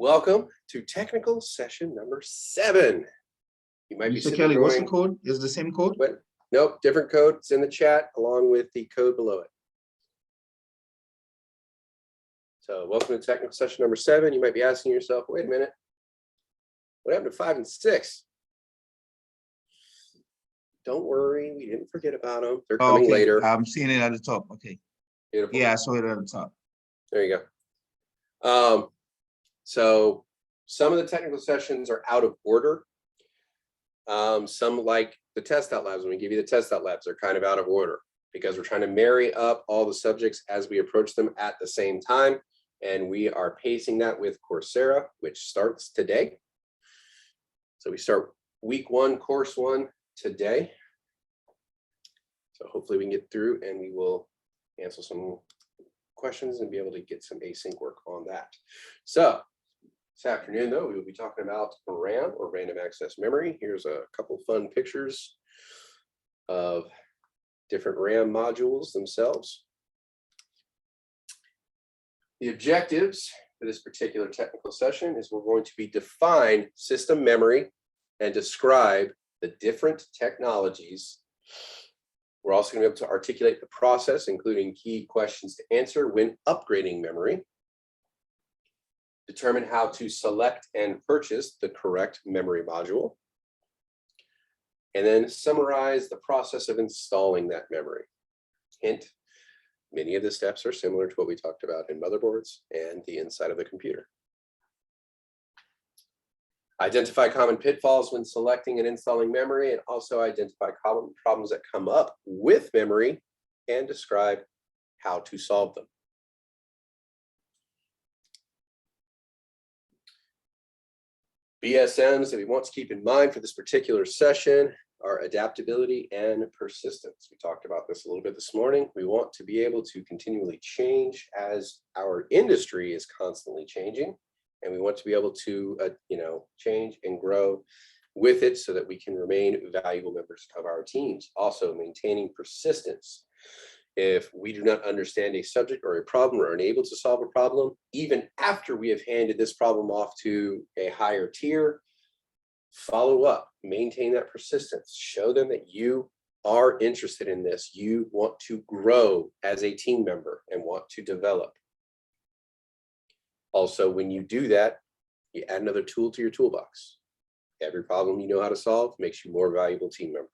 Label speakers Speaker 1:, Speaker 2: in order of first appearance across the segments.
Speaker 1: Welcome to technical session number 7. You might be
Speaker 2: Mr.
Speaker 1: sitting
Speaker 2: Kelly, what's the
Speaker 1: going,
Speaker 2: code? Is the same code?
Speaker 1: what? Nope, different code. It's in the chat along with the code below it. So welcome to technical session number 7. You might be asking yourself, wait a minute, what happened to 5 and 6? Don't worry, we didn't forget about them. They're coming later.
Speaker 2: I'm seeing it at the top. Okay.
Speaker 1: Beautiful.
Speaker 2: Yeah, I saw it at the top.
Speaker 1: There you go. So some of the technical sessions are out of order. Some, like the test out labs, when we give you the test out labs, are kind of out of order because we're trying to marry up all the subjects as we approach them at the same time. And we are pacing that with Coursera, which starts today. So we start week 1, course 1 today. So hopefully we can get through and we will answer some questions and be able to get some async work on that. So this afternoon, though, we will be talking about RAM, or random access memory. Here's a couple fun pictures of different RAM modules themselves. The objectives for this particular technical session is we're going to be define system memory and describe the different technologies. We're also going to be able to articulate the process, including key questions to answer when upgrading memory. Determine how to select and purchase the correct memory module. And then summarize the process of installing that memory. Hint, many of the steps are similar to what we talked about in motherboards and the inside of the computer. Identify common pitfalls when selecting and installing memory, and also identify common problems that come up with memory and describe how to solve them. BSMs that we want to keep in mind for this particular session are adaptability and persistence. We talked about this a little bit this morning. We want to be able to continually change as our industry is constantly changing. And we want to be able to, change and grow with it so that we can remain valuable members of our teams. Also, maintaining persistence. If we do not understand a subject or a problem or are unable to solve a problem, even after we have handed this problem off to a higher tier, follow up, maintain that persistence, show them that you are interested in this. You want to grow as a team member and want to develop. Also, when you do that, you add another tool to your toolbox. Every problem you know how to solve makes you a more valuable team member.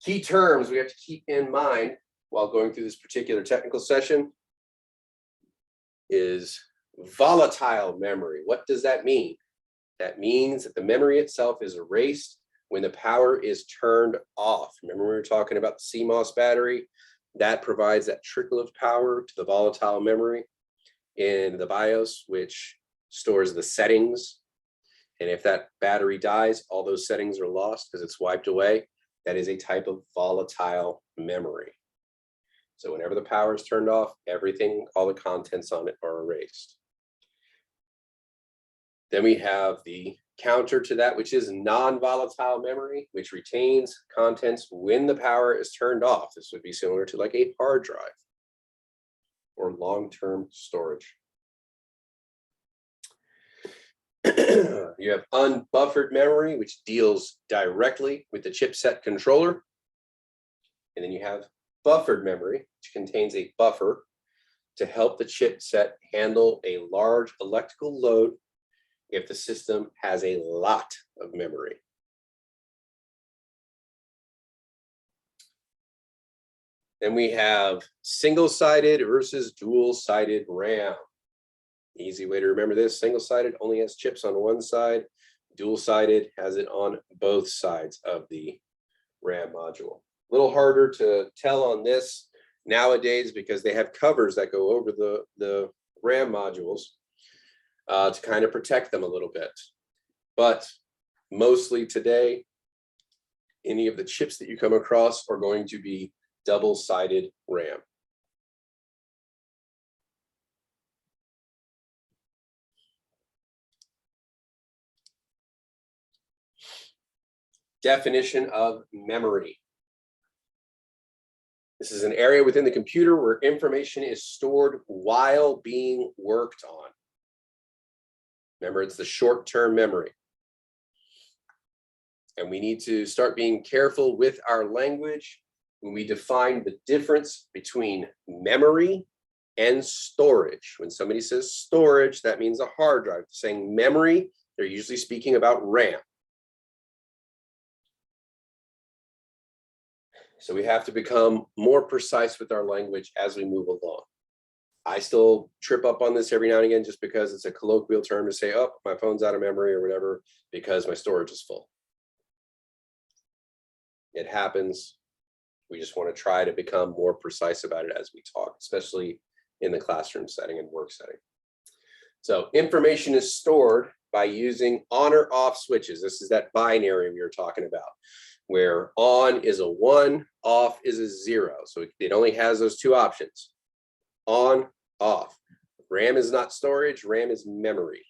Speaker 1: Key terms we have to keep in mind while going through this particular technical session is volatile memory. What does that mean? That means that the memory itself is erased when the power is turned off. Remember, we were talking about the CMOS battery? That provides that trickle of power to the volatile memory in the BIOS, which stores the settings. And if that battery dies, all those settings are lost because it's wiped away. That is a type of volatile memory. So whenever the power is turned off, everything, all the contents on it are erased. Then we have the counter to that, which is non-volatile memory, which retains contents when the power is turned off. This would be similar to like a hard drive or long-term storage. You have unbuffered memory, which deals directly with the chipset controller. And then you have buffered memory, which contains a buffer to help the chipset handle a large electrical load if the system has a lot of memory. Then we have single-sided versus dual-sided RAM. Easy way to remember this: single-sided only has chips on one side, dual-sided has it on both sides of the RAM module. A little harder to tell on this nowadays because they have covers that go over the RAM modules to kind of protect them a little bit. But mostly today, any of the chips that you come across are going to be double-sided RAM. Definition of memory. This is an area within the computer where information is stored while being worked on. Remember, it's the short-term memory. And we need to start being careful with our language when we define the difference between memory and storage. When somebody says storage, that means a hard drive. Saying memory, they're usually speaking about RAM. So we have to become more precise with our language as we move along. I still trip up on this every now and again just because it's a colloquial term to say, oh, my phone's out of memory or whatever, because my storage is full. It happens. We just want to try to become more precise about it as we talk, especially in the classroom setting and work setting. So information is stored by using on or off switches. This is that binary we were talking about, where on is a 1, off is a 0. So it only has those two options, on, off. RAM is not storage, RAM is memory.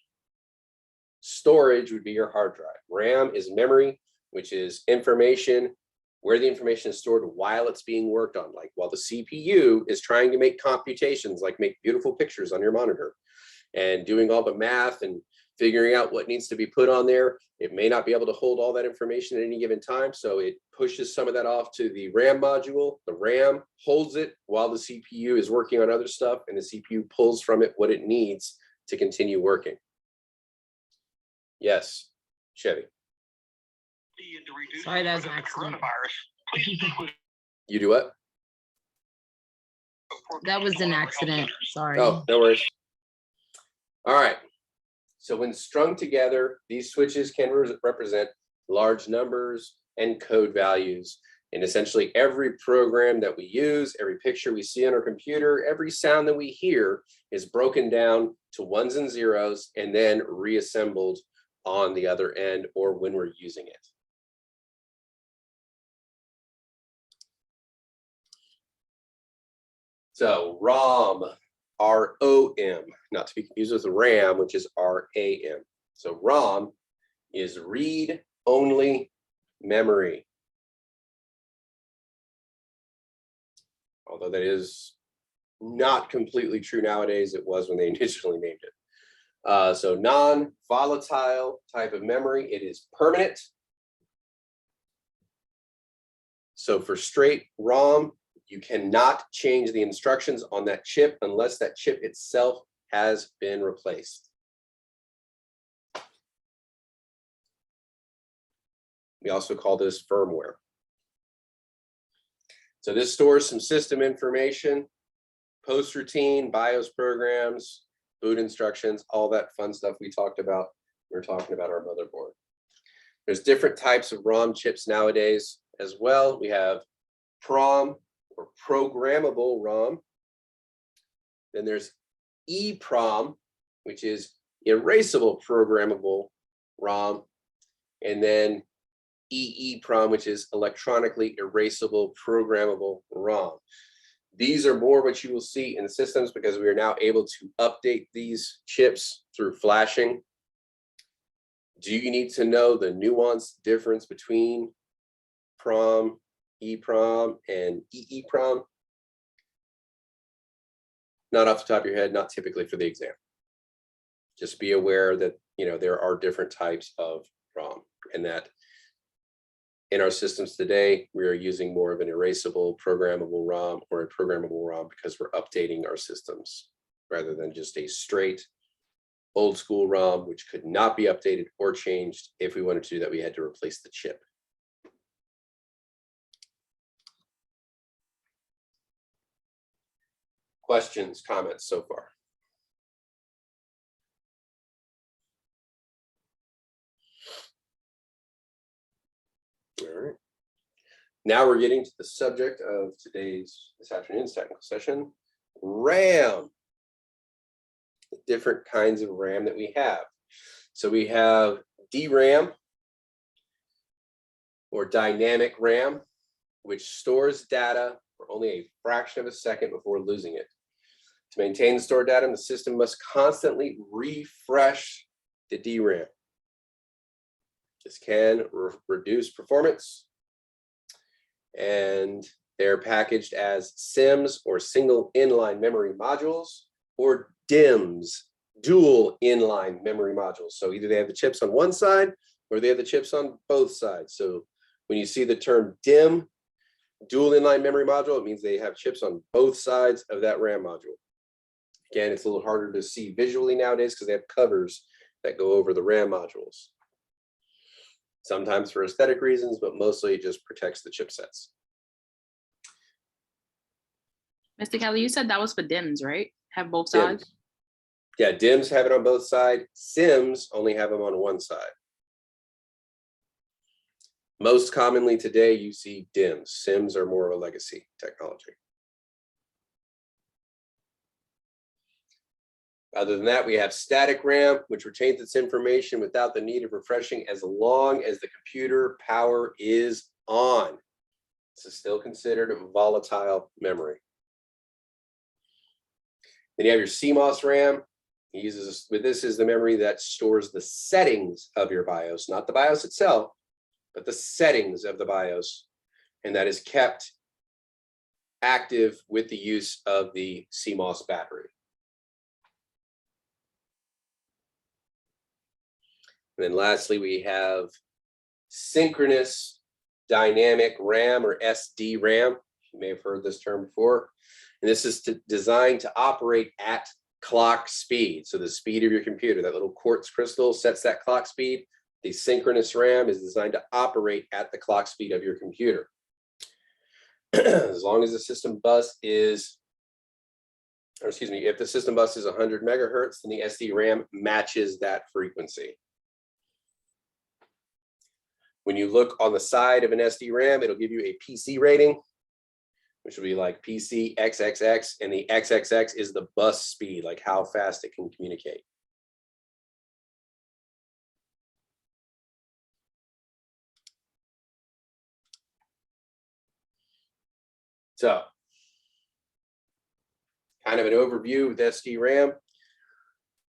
Speaker 1: Storage would be your hard drive. RAM is memory, which is information, where the information is stored while it's being worked on, like while the CPU is trying to make computations, like make beautiful pictures on your monitor and doing all the math and figuring out what needs to be put on there. It may not be able to hold all that information at any given time, so it pushes some of that off to the RAM module. The RAM holds it while the CPU is working on other stuff, and the CPU pulls from it what it needs to continue working. Yes, Chevy.
Speaker 3: Sorry, that was an accident.
Speaker 1: You do what?
Speaker 3: That was an accident. Sorry.
Speaker 1: Oh, no worries. All right. So when strung together, these switches can represent large numbers and code values. And essentially every program that we use, every picture we see on our computer, every sound that we hear is broken down to ones and zeros and then reassembled on the other end or when we're using it. So ROM, R-O-M, not to be confused with RAM, which is R-A-M. So ROM is read-only memory. Although that is not completely true nowadays, it was when they initially named it. So non-volatile type of memory, it is permanent. So for straight ROM, you cannot change the instructions on that chip unless that chip itself has been replaced. We also call this firmware. So this stores some system information, post routine, BIOS programs, boot instructions, all that fun stuff we talked about. We're talking about our motherboard. There's different types of ROM chips nowadays as well. We have PROM, or programmable ROM. Then there's EEPROM, which is erasable programmable ROM. And then EEPROM, which is electronically erasable programmable ROM. These are more what you will see in systems because we are now able to update these chips through flashing. Do you need to know the nuanced difference between PROM, EEPROM, and EEPROM? Not off the top of your head, not typically for the exam. Just be aware that there are different types of ROM, and that in our systems today, we are using more of an erasable programmable ROM or a programmable ROM because we're updating our systems rather than just a straight old school ROM, which could not be updated or changed. If we wanted to do that, we had to replace the chip. Questions, comments so far? All right. Now we're getting to the subject of this afternoon's technical session, RAM. The different kinds of RAM that we have. So we have DRAM, or dynamic RAM, which stores data for only a fraction of a second before losing it. To maintain the stored data, the system must constantly refresh the DRAM. This can reduce performance and They're packaged as SIMs or single inline memory modules or DIMMs, dual inline memory modules. So either they have the chips on one side or they have the chips on both sides. So when you see the term DIMM, dual inline memory module, it means they have chips on both sides of that RAM module. Again, it's a little harder to see visually nowadays because they have covers that go over the RAM modules. Sometimes for aesthetic reasons, but mostly it just protects the chipsets.
Speaker 4: Mr. Kelly, you said that was for DIMMs, right? Have both sides?
Speaker 1: DIMMs. Yeah, DIMMs have it on both sides. SIMs only have them on one side. Most commonly today, you see DIMMs. SIMs are more of a legacy technology. Other than that, we have static RAM, which retains its information without the need of refreshing as long as the computer power is on. This is still considered volatile memory. Then you have your CMOS RAM. It uses, but this is the memory that stores the settings of your BIOS, not the BIOS itself, but the settings of the BIOS. And that is kept active with the use of the CMOS battery. And then lastly, we have synchronous dynamic RAM or SDRAM. You may have heard this term before. And this is designed to operate at clock speed. So the speed of your computer, that little quartz crystal sets that clock speed. The synchronous RAM is designed to operate at the clock speed of your computer. As long as the system bus is, or excuse me, if the system bus is 100 megahertz, then the SDRAM matches that frequency. When you look on the side of an SDRAM, it'll give you a PC rating, which will be like PC XXX, and the XXX is the bus speed, like how fast it can communicate. So, kind of an overview with SDRAM.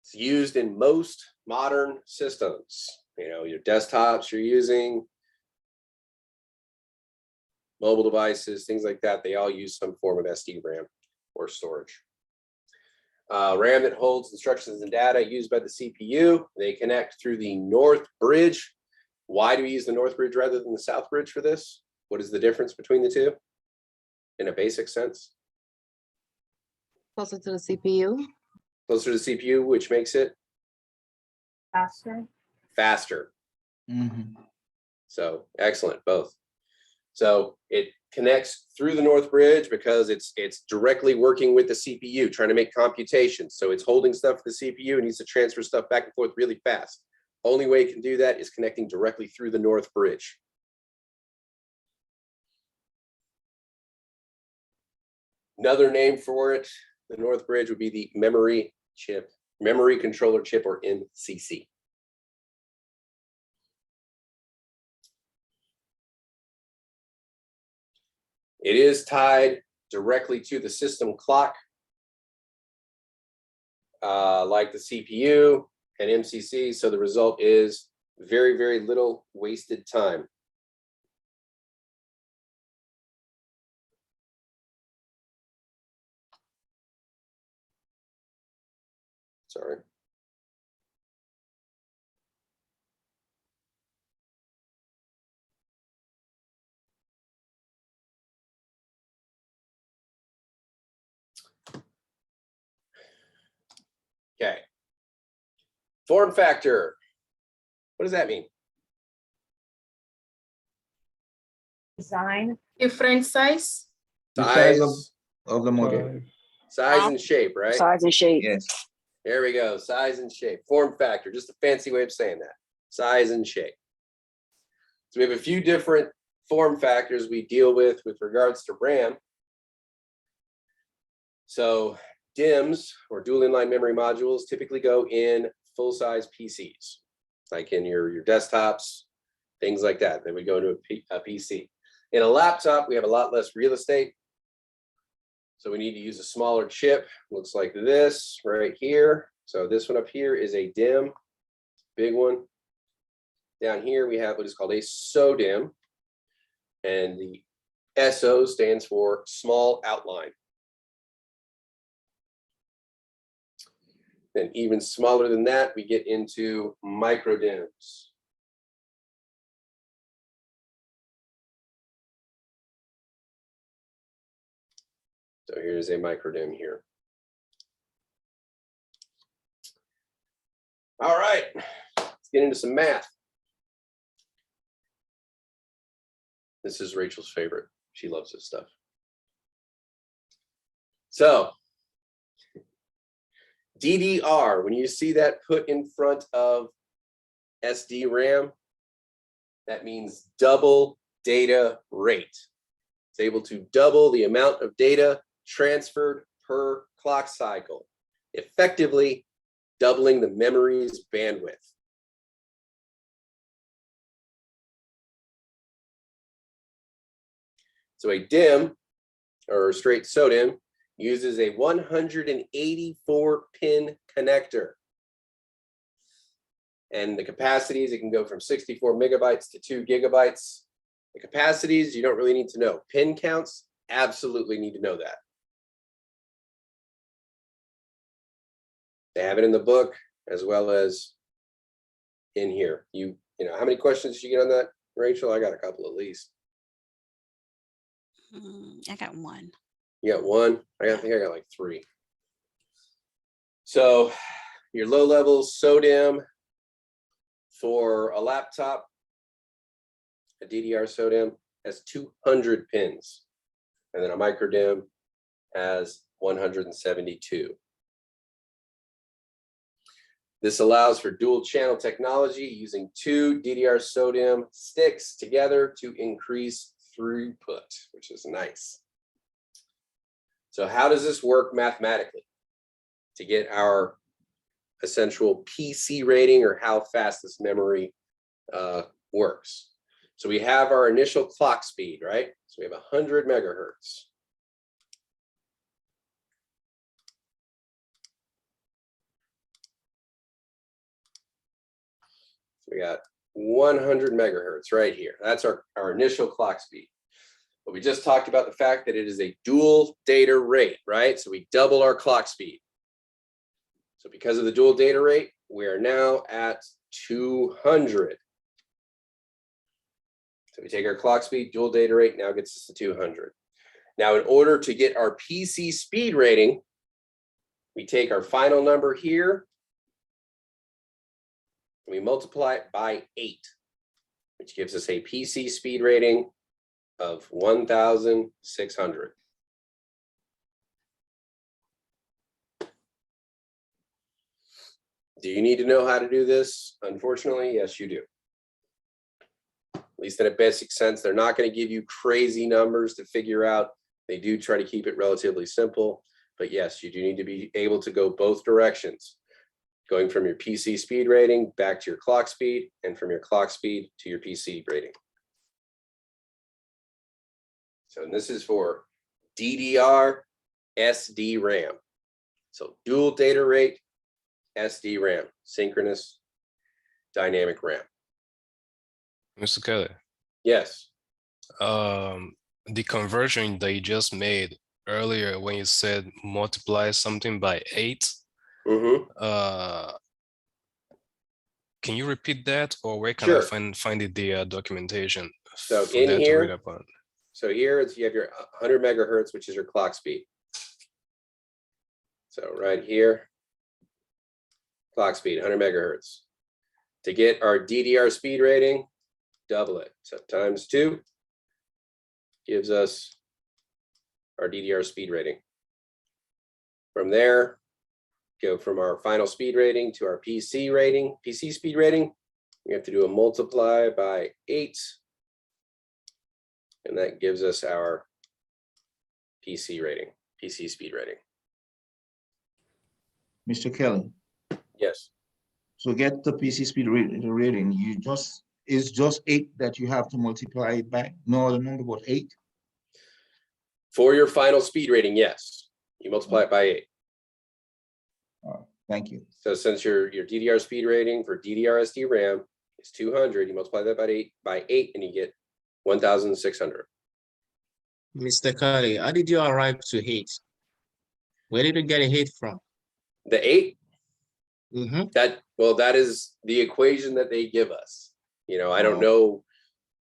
Speaker 1: It's used in most modern systems. You know, your desktops you're using, mobile devices, things like that, they all use some form of SDRAM or storage. RAM that holds instructions and data used by the CPU. They connect through the north bridge. Why do we use the north bridge rather than the south bridge for this? What is the difference between the two in a basic sense?
Speaker 3: Closer to the CPU.
Speaker 1: Closer to the CPU, which makes it faster.
Speaker 2: Mhm.
Speaker 1: So excellent, both. So it connects through the north bridge because it's directly working with the CPU, trying to make computations. So it's holding stuff for the CPU and needs to transfer stuff back and forth really fast. Only way it can do that is connecting directly through the north bridge. Another name for it, the north bridge, would be the memory chip, memory controller chip, or MCC. It is tied directly to the system clock, like the CPU and MCC. So the result is very, very little wasted time. Sorry. Okay. Form factor. What does that mean?
Speaker 5: Design.
Speaker 4: Different size?
Speaker 2: The size
Speaker 1: Size,
Speaker 2: of the model.
Speaker 1: size and shape, right?
Speaker 5: Size and shape.
Speaker 2: Yes.
Speaker 1: There we go. Size and shape. Form factor, just a fancy way of saying that. Size and shape. So we have a few different form factors we deal with regards to RAM. So DIMMs, or dual inline memory modules, typically go in full-size PCs, like in your desktops, things like that. Then we go into a PC. In a laptop, we have a lot less real estate. So we need to use a smaller chip. Looks like this right here. So this one up here is a DIMM, big one. Down here we have what is called a SODIMM. And the SO stands for small outline. Then even smaller than that, we get into microdims. So here's a microdim here. All right, let's get into some math. This is Rachel's favorite. She loves this stuff. So DDR, when you see that put in front of SD RAM, that means double data rate. It's able to double the amount of data transferred per clock cycle, effectively doubling the memory's bandwidth. So a DIM, or straight SODIMM, uses a 184 pin connector. And the capacities, it can go from 64 megabytes to 2 gigabytes. The capacities, you don't really need to know. Pin counts, absolutely need to know that. They have it in the book as well as in here. You know, how many questions did you get on that, Rachel? I got a couple at least.
Speaker 5: I got one.
Speaker 1: You got one? I think I got like 3. So your low level SODIMM for a laptop, a DDR SODIMM has 200 pins, and then a microDIMM has 172. This allows for dual channel technology using 2 DDR SODIMM sticks together to increase throughput, which is nice. So how does this work mathematically to get our essential PC rating, or how fast this memory works? So we have our initial clock speed, right? So we have 100 megahertz. So we got 100 megahertz right here. That's our initial clock speed. But we just talked about the fact that it is a dual data rate, right? So we double our clock speed. So because of the dual data rate, we are now at 200. So we take our clock speed, dual data rate, now gets us to 200. Now, in order to get our PC speed rating, we take our final number here, and we multiply it by 8, which gives us a PC speed rating of 1,600. Do you need to know how to do this? Unfortunately, yes, you do. At least in a basic sense, they're not going to give you crazy numbers to figure out. They do try to keep it relatively simple, but yes, you do need to be able to go both directions, going from your PC speed rating back to your clock speed, and from your clock speed to your PC rating. So this is for DDR SD RAM. So dual data rate, SD RAM, synchronous dynamic RAM.
Speaker 6: Mr. Kelly,
Speaker 1: Yes.
Speaker 6: the conversion that you just made earlier when you said multiply something by 8, can you repeat that, or where can I
Speaker 1: Sure.
Speaker 6: find the documentation
Speaker 1: So
Speaker 6: for
Speaker 1: in
Speaker 6: that to
Speaker 1: here,
Speaker 6: read upon?
Speaker 1: so here you have your 100 megahertz, which is your clock speed. So right here, clock speed, 100 megahertz. To get our DDR speed rating, double it. So times 2 gives us our DDR speed rating. From there, go from our final speed rating to our PC rating, PC speed rating. We have to do a multiply by 8. And that gives us our PC rating, PC speed rating.
Speaker 2: Mr. Kelly,
Speaker 1: Yes.
Speaker 2: so get the PC speed rating, it's just 8 that you have to multiply it by, no other number but 8?
Speaker 1: For your final speed rating, yes. You multiply it by 8.
Speaker 2: Thank you.
Speaker 1: So since your DDR speed rating for DDR SD RAM is 200, you multiply that by 8, and you get 1,600.
Speaker 5: Mr. Kelly, how did you arrive to 8? Where did you get a 8 from?
Speaker 1: The 8,
Speaker 5: Mm-hmm.
Speaker 1: that is the equation that they give us. You know, I don't
Speaker 5: Oh.
Speaker 1: know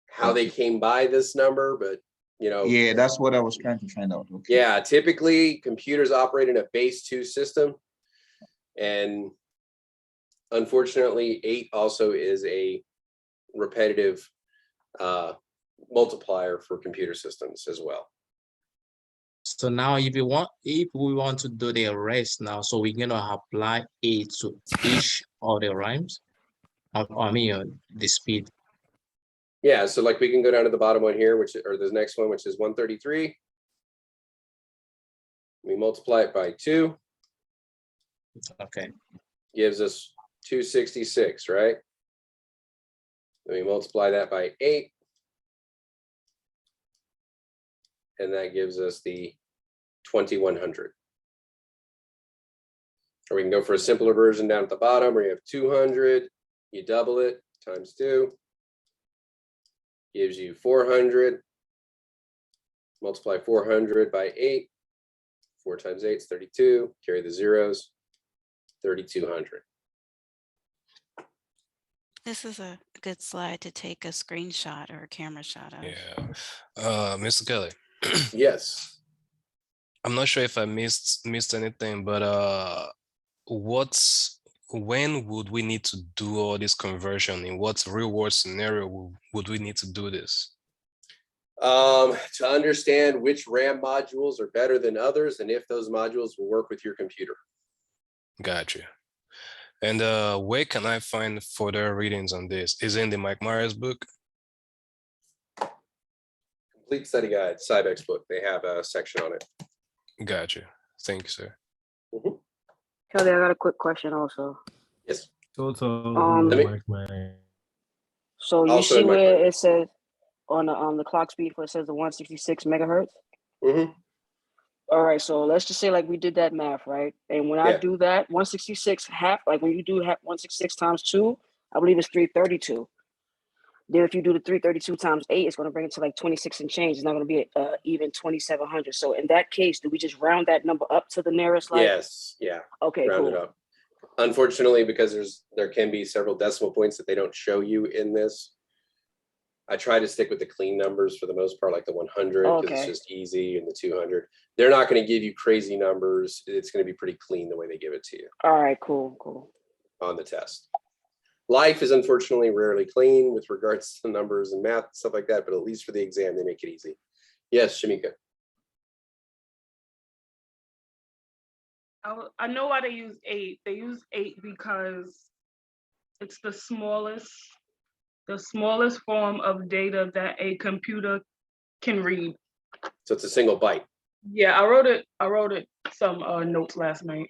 Speaker 1: how they came by this number, but you know,
Speaker 2: Yeah, that's what I was trying to find out. Okay.
Speaker 1: yeah, typically computers operate in a base 2 system. And unfortunately, 8 also is a repetitive multiplier for computer systems as well.
Speaker 5: So now if we want to do the rest now, so we're gonna apply 8 to each of the rhymes. I mean the speed.
Speaker 1: Yeah, so like we can go down to the bottom one here, or the next one, which is 133. We multiply it by 2,
Speaker 5: Okay.
Speaker 1: gives us 266, right? Then we multiply that by 8. And that gives us the 2100. Or we can go for a simpler version down at the bottom where you have 200, you double it, times 2, gives you 400. Multiply 400 by 8. 4 times 8 is 32. Carry the zeros, 3200.
Speaker 7: This is a good slide to take a screenshot or a camera shot of.
Speaker 6: Yeah. Mr. Kelly,
Speaker 1: Yes.
Speaker 6: I'm not sure if I missed anything, but when would we need to do all this conversion? In what real world scenario would we need to do this?
Speaker 1: To understand which RAM modules are better than others and if those modules will work with your computer.
Speaker 6: Gotcha. And where can I find further readings on this? Is it in the Mike Myers book?
Speaker 1: Complete Study Guide, Cybex book. They have a section on it.
Speaker 6: Gotcha. Thank you, sir.
Speaker 1: Mhm.
Speaker 8: Kelly, I got a quick question also.
Speaker 1: Yes.
Speaker 8: Let
Speaker 1: me-
Speaker 8: So you
Speaker 1: Also
Speaker 8: see
Speaker 1: in my
Speaker 8: where
Speaker 1: book.
Speaker 8: it says on the clock speed where it says the 166 megahertz?
Speaker 1: Mhm.
Speaker 8: All right, so let's just say like we did that math, right? And when I
Speaker 1: Yeah.
Speaker 8: do that, 166 half, like when you do 166 times 2, I believe it's 332. Then if you do the 332 times 8, it's going to bring it to like 26 and change. It's not going to be even 2700. So in that case, do we just round that number up to the nearest? Like,
Speaker 1: Yes. Yeah.
Speaker 8: okay,
Speaker 1: Round
Speaker 8: cool.
Speaker 1: it up. Unfortunately, because there can be several decimal points that they don't show you in this. I try to stick with the clean numbers for the most part, like the 100, because it's
Speaker 8: Okay.
Speaker 1: just easy, and the 200. They're not going to give you crazy numbers. It's going to be pretty clean the way they give it to you
Speaker 8: All right, cool.
Speaker 1: on the test. Life is unfortunately rarely clean with regards to numbers and math, stuff like that, but at least for the exam, they make it easy. Yes, Shamika.
Speaker 9: I know why they use 8. They use 8 because it's the smallest form of data that a computer can read.
Speaker 1: So it's a single byte.
Speaker 9: Yeah, I wrote it some notes last night.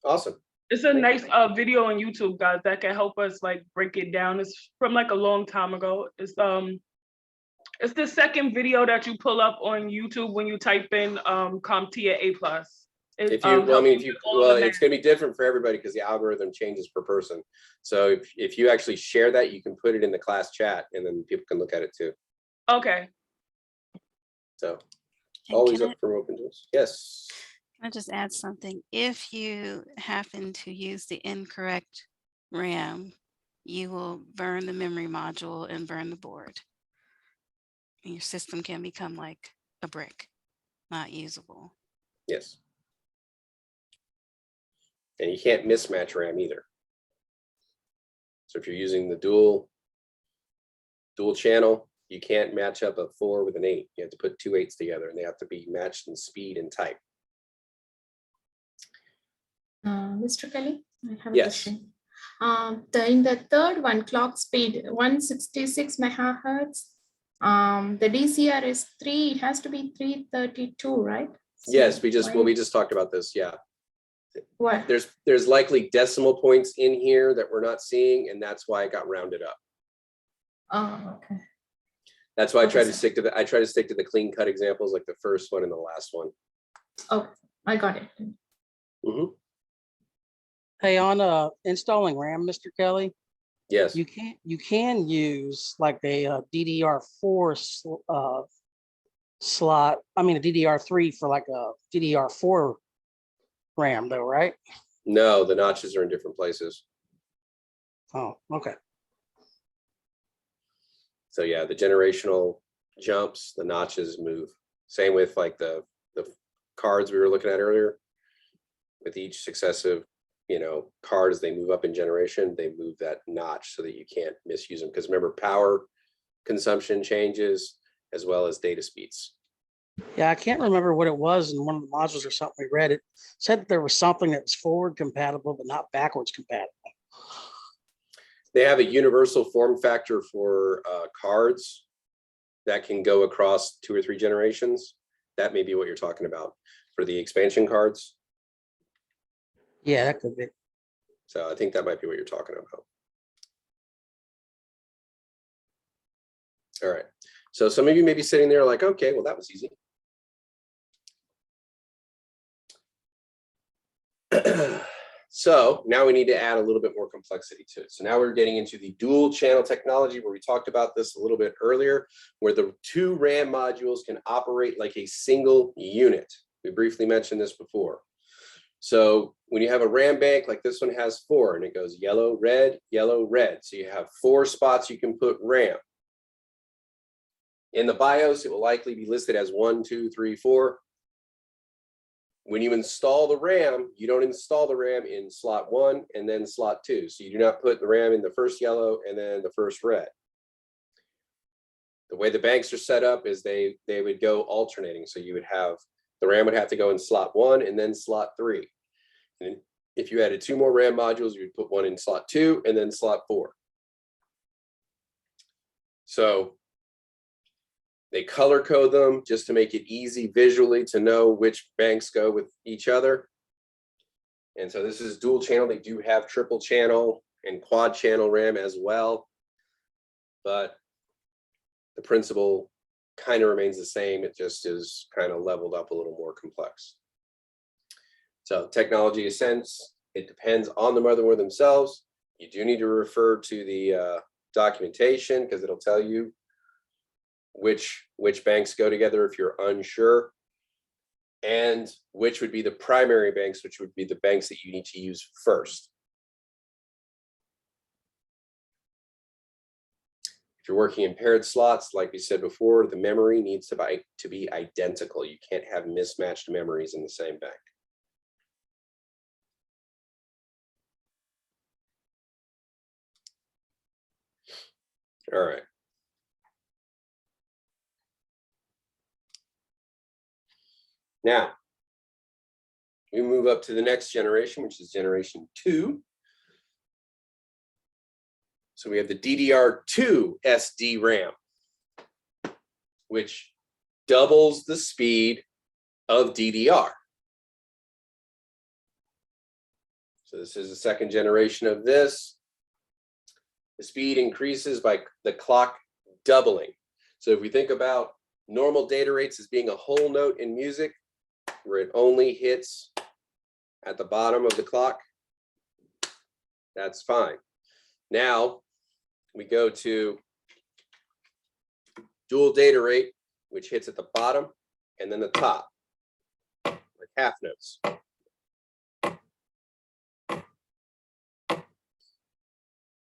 Speaker 1: Awesome.
Speaker 9: It's a nice video on YouTube, guys, that can help us like break it down. It's from like a long time ago. It's the second video that you pull up on YouTube when you type in CompTIA A+.
Speaker 1: It's going to be different for everybody because the algorithm changes per person. So if you actually share that, you can put it in the class chat and then people can look at it too.
Speaker 9: Okay.
Speaker 1: So
Speaker 7: And
Speaker 1: always
Speaker 7: can
Speaker 1: up for open tools. Yes.
Speaker 7: I just add something? If you happen to use the incorrect RAM, you will burn the memory module and burn the board. And your system can become like a brick, not usable.
Speaker 1: Yes. And you can't mismatch RAM either. So if you're using the dual channel, you can't match up a 4 with an 8. You have to put 2 8s together and they have to be matched in speed and type.
Speaker 10: Mr. Kelly, I have a
Speaker 1: Yes.
Speaker 10: question. In the third one, clock speed 166 megahertz. The DCR is 3. It has to be 332, right? So
Speaker 1: Yes, we just talked about this. Yeah.
Speaker 10: What?
Speaker 1: There's likely decimal points in here that we're not seeing, and that's why it got rounded up.
Speaker 10: Oh, okay.
Speaker 1: That's why I
Speaker 10: Okay,
Speaker 1: try to
Speaker 10: sir.
Speaker 1: stick to the clean cut examples, like the first one and the last one.
Speaker 10: Oh, I got it.
Speaker 1: Mhm.
Speaker 11: Hey, on installing RAM, Mr. Kelly,
Speaker 1: Yes.
Speaker 11: you can use like a DDR4 slot, I mean, a DDR3 for like a DDR4 RAM though, right?
Speaker 1: No, the notches are in different places.
Speaker 11: Oh, okay.
Speaker 1: So yeah, the generational jumps, the notches move. Same with like the cards we were looking at earlier. With each successive, card, as they move up in generation, they move that notch so that you can't misuse them. Because remember, power consumption changes as well as data speeds.
Speaker 11: Yeah, I can't remember what it was in one of the modules or something we read. It said that there was something that was forward compatible, but not backwards compatible.
Speaker 1: They have a universal form factor for cards that can go across 2 or 3 generations. That may be what you're talking about for the expansion cards.
Speaker 11: Yeah, that could be.
Speaker 1: So I think that might be what you're talking about. All right. So some of you may be sitting there like, okay, well, that was easy. So now we need to add a little bit more complexity to it. So now we're getting into the dual channel technology, where we talked about this a little bit earlier, where the 2 RAM modules can operate like a single unit. We briefly mentioned this before. So when you have a RAM bank, like this one has 4, and it goes yellow, red, yellow, red. So you have 4 spots you can put RAM. In the BIOS, it will likely be listed as 1, 2, 3, 4. When you install the RAM, you don't install the RAM in slot 1 and then slot 2. So you do not put the RAM in the first yellow and then the first red. The way the banks are set up is they would go alternating. So you would have, the RAM would have to go in slot 1 and then slot 3. And if you added 2 more RAM modules, you would put one in slot 2 and then slot 4. So they color code them just to make it easy visually to know which banks go with each other. And so this is dual channel. They do have triple channel and quad channel RAM as well, but the principle kind of remains the same. It just is kind of leveled up a little more complex. So technology ascents, it depends on the motherboard themselves. You do need to refer to the documentation, because it'll tell you which banks go together if you're unsure, and which would be the primary banks, which would be the banks that you need to use first. If you're working in paired slots, like we said before, the memory needs to be identical. You can't have mismatched memories in the same bank. All right. Now, we move up to the next generation, which is generation 2. So we have the DDR2 SD-RAM, which doubles the speed of DDR. So this is the second generation of this. The speed increases by the clock doubling. So if we think about normal data rates as being a whole note in music, where it only hits at the bottom of the clock, that's fine. Now we go to dual data rate, which hits at the bottom and then the top, like half notes.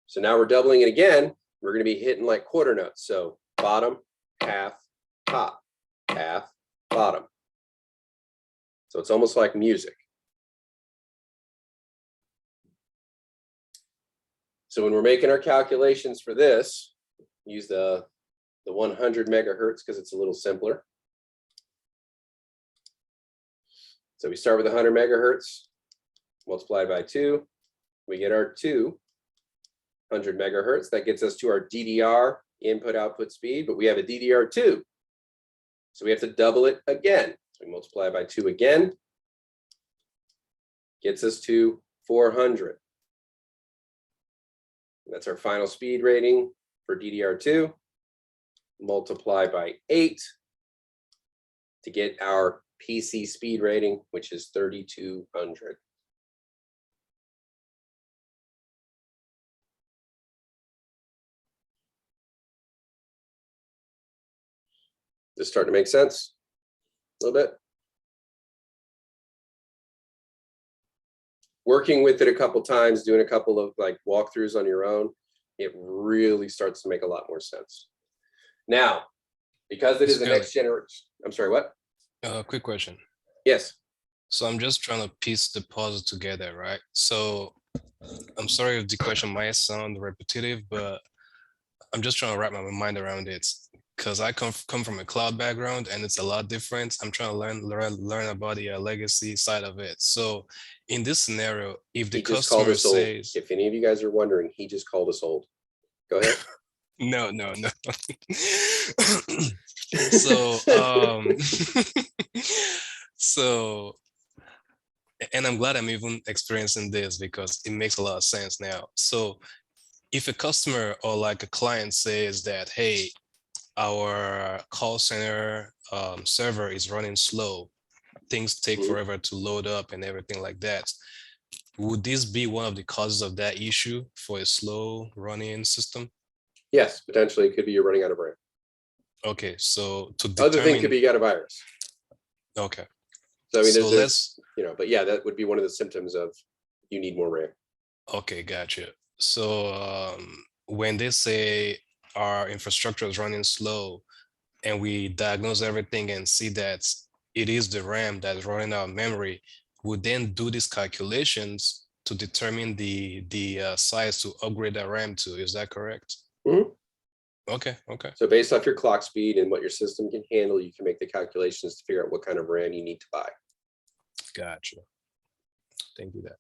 Speaker 1: So now we're doubling it again. We're going to be hitting like quarter notes. So bottom, half, top, half, bottom. So it's almost like music. So when we're making our calculations for this, use the 100 megahertz because it's a little simpler. So we start with 100 megahertz, multiplied by 2. We get our 200 megahertz. That gets us to our DDR input-output speed, but we have a DDR2. So we have to double it again. So we multiply by 2 again. Gets us to 400. That's our final speed rating for DDR2. Multiply by 8 to get our PC speed rating, which is 3200. This starting to make sense? A little bit. Working with it a couple times, doing a couple of like walkthroughs on your own, it really starts to make a lot more sense. Now, because it is the next generation, I'm sorry, what?
Speaker 6: Quick question.
Speaker 1: Yes.
Speaker 6: So I'm just trying to piece the puzzle together, right? So I'm sorry if the question might sound repetitive, but I'm just trying to wrap my mind around it because I come from a cloud background and it's a lot different. I'm trying to learn about the legacy side of it. So in this scenario, if the customer says,
Speaker 1: if any of you guys are wondering, he just called us old. Go ahead.
Speaker 6: No. So so, and I'm glad I'm even experiencing this because it makes a lot of sense now. So if a customer or like a client says that, hey, our call center server is running slow, things take forever to load up and everything like that, would this be one of the causes of that issue for a slow running system?
Speaker 1: Yes, potentially it could be you're running out of RAM.
Speaker 6: Okay, so to
Speaker 1: Other thing could be you got a virus.
Speaker 6: Okay.
Speaker 1: So I mean,
Speaker 6: So
Speaker 1: there's but yeah, that would be one of the symptoms of you need more RAM.
Speaker 6: Okay, gotcha. So when they say our infrastructure is running slow and we diagnose everything and see that it is the RAM that's running out of memory, we then do these calculations to determine the size to upgrade that RAM to. Is that correct?
Speaker 1: Mm-hmm.
Speaker 6: Okay.
Speaker 1: So based off your clock speed and what your system can handle, you can make the calculations to figure out what kind of RAM you need to buy.
Speaker 6: Gotcha. Thank you. That.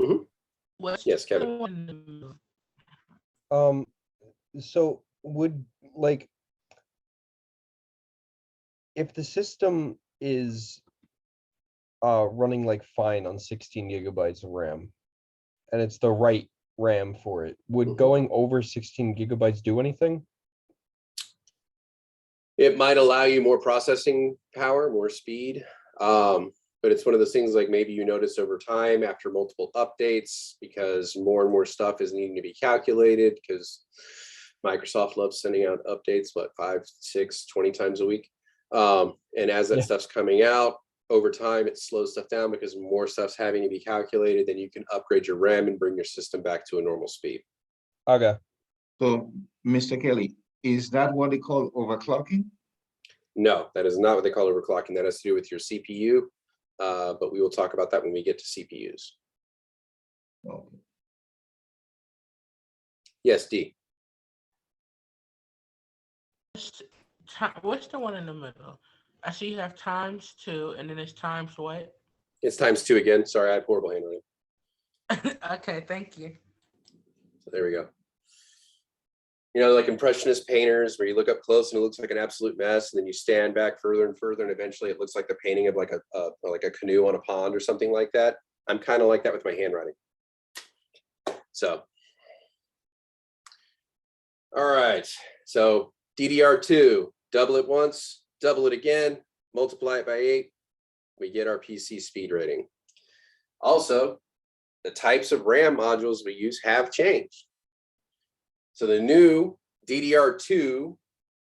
Speaker 1: Mm-hmm. Yes, Kevin.
Speaker 12: So would like if the system is running like fine on 16 gigabytes of RAM and it's the right RAM for it, would going over 16 gigabytes do anything?
Speaker 1: It might allow you more processing power, more speed. But it's one of those things like maybe you notice over time after multiple updates, because more and more stuff is needing to be calculated because Microsoft loves sending out updates, 5, 6, 20 times a week. And as that stuff's coming out over time, it slows stuff down because more stuff's having to be calculated. Then you can upgrade your RAM and bring your system back to a normal speed.
Speaker 12: Okay.
Speaker 2: So, Mr. Kelly, is that what they call overclocking?
Speaker 1: No, that is not what they call overclocking. That has to do with your CPU. But we will talk about that when we get to CPUs.
Speaker 2: Okay.
Speaker 1: Yes, D.
Speaker 13: What's the one in the middle? I see you have ×2 and then it's times what?
Speaker 1: It's ×2 again. Sorry, I have horrible handwriting.
Speaker 13: Okay, thank you.
Speaker 1: So there we go. You know, like impressionist painters where you look up close and it looks like an absolute mess, and then you stand back further and further, and eventually it looks like the painting of like a canoe on a pond or something like that. I'm kind of like that with my handwriting. So, all right. So DDR2, double it once, double it again, multiply it by 8, we get our PC speed rating. Also, the types of RAM modules we use have changed. So the new DDR2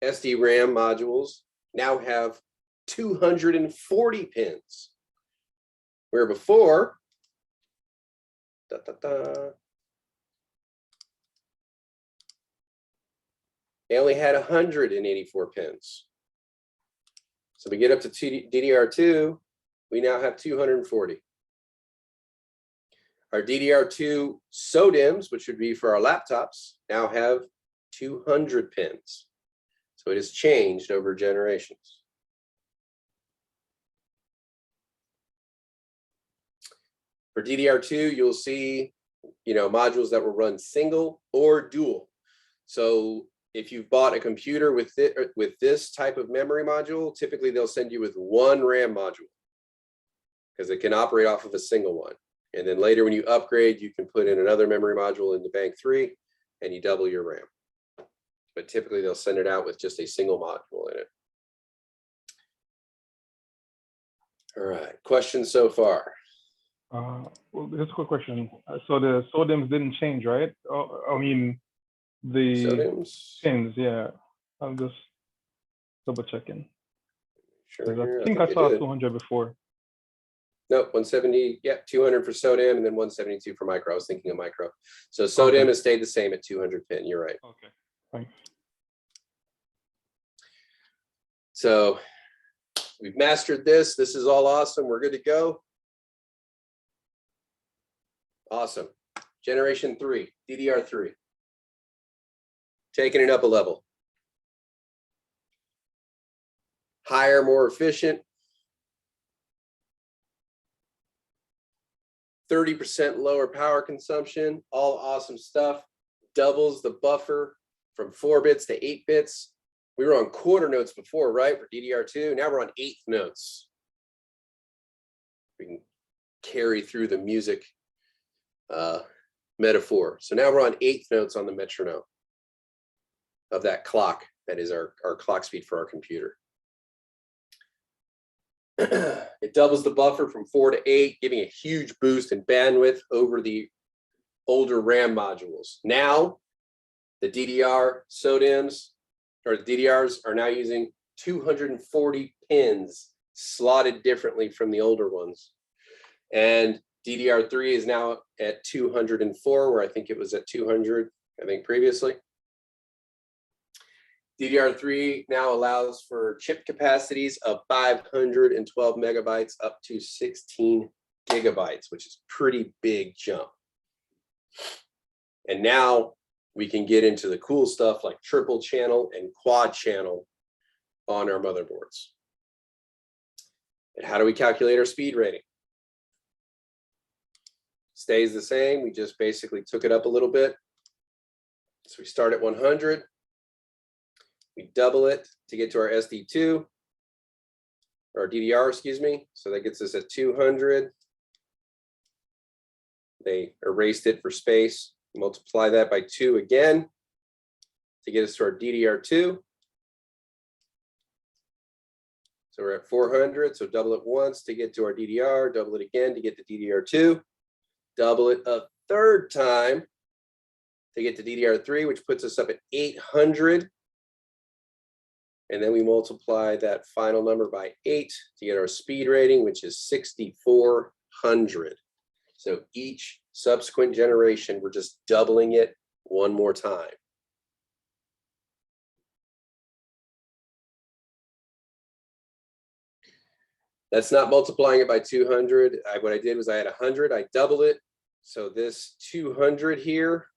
Speaker 1: SD-RAM modules now have 240 pins, where before, they only had 184 pins. So we get up to DDR2, we now have 240. Our DDR2 SODIMMs, which would be for our laptops, now have 200 pins. So it has changed over generations. For DDR2, you'll see, modules that will run single or dual. So if you've bought a computer with this type of memory module, typically they'll send you with one RAM module because it can operate off of a single one. And then later when you upgrade, you can put in another memory module into bank 3 and you double your RAM. But typically they'll send it out with just a single module in it. All right, questions so far?
Speaker 14: Well, just a quick question. So the SODIMMs didn't change, right? I mean, the
Speaker 1: SODIMMs?
Speaker 14: pins, yeah. I'm just double checking.
Speaker 1: sure here.
Speaker 14: I think I
Speaker 1: they
Speaker 14: saw
Speaker 1: did.
Speaker 14: 200 before.
Speaker 1: No, 170, yeah, 200 for SODIMM and then 172 for micro. I was thinking of micro. So SODIMM
Speaker 14: Okay.
Speaker 1: has stayed the same at 200 pin. You're right.
Speaker 14: Okay, thanks.
Speaker 1: So we've mastered this. This is all awesome. We're good to go. Awesome. Generation 3, DDR3. Taking it up a level. Higher, more efficient. 30% lower power consumption, all awesome stuff. Doubles the buffer from 4 bits to 8 bits. We were on quarter notes before, right, for DDR2. Now we're on 1/8 notes. We can carry through the music metaphor. So now we're on 1/8 notes on the metronome of that clock. That is our clock speed for our computer. It doubles the buffer from 4 to 8, giving a huge boost in bandwidth over the older RAM modules. Now, the DDR SODIMMs, or the DDRs, are now using 240 pins slotted differently from the older ones. And DDR3 is now at 204, where I think it was at 200, I think previously. DDR3 now allows for chip capacities of 512 megabytes up to 16 gigabytes, which is a pretty big jump. And now we can get into the cool stuff like triple channel and quad channel on our motherboards. And how do we calculate our speed rating? Stays the same. We just basically took it up a little bit. So we start at 100. We double it to get to our SD2, or DDR, excuse me. So that gets us at 200. They erased it for space. Multiply that by 2 again to get us to our DDR2. So we're at 400. So double it once to get to our DDR, double it again to get to DDR2, double it a third time to get to DDR3, which puts us up at 800. And then we multiply that final number by 8 to get our speed rating, which is 6,400. So each subsequent generation, we're just doubling it one more time. That's not multiplying it by 200. What I did was I had 100, I double it. So this 200 here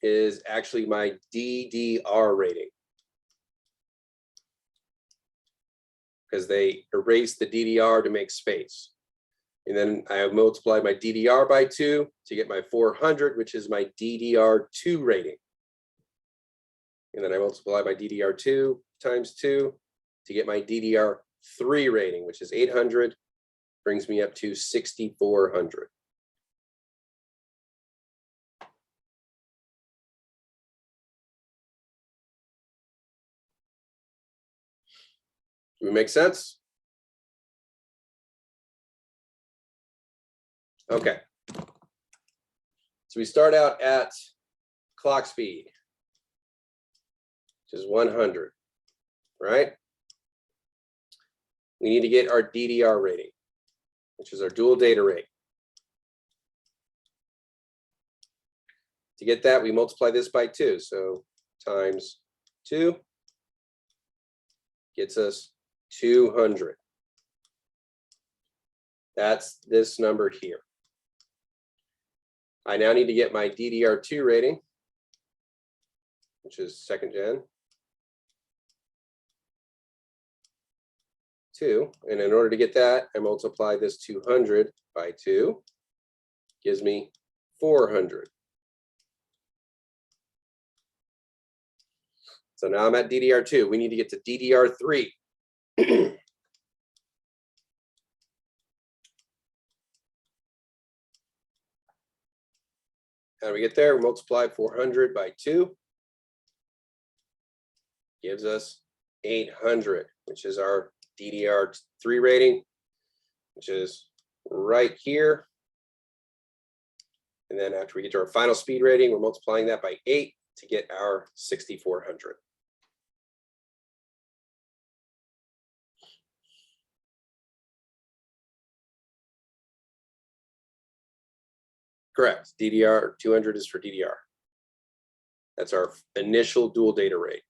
Speaker 1: is actually my DDR rating, because they erased the DDR to make space. And then I have multiplied my DDR by 2 to get my 400, which is my DDR2 rating. And then I multiply my DDR2 times 2 to get my DDR3 rating, which is 800, brings me up to 6,400. Do we make sense? Okay. So we start out at clock speed, which is 100, right? We need to get our DDR rating, which is our dual data rate. To get that, we multiply this by 2. So times 2 gets us 200. That's this number here. I now need to get my DDR2 rating, which is 2nd gen. 2, and in order to get that, I multiply this 200 by 2, gives me 400. So now I'm at DDR2. We need to get to DDR3. How do we get there? We multiply 400 by 2, gives us 800, which is our DDR3 rating, which is right here. And then after we get to our final speed rating, we're multiplying that by 8 to get our 6,400. Correct. DDR 200 is for DDR. That's our initial dual data rate.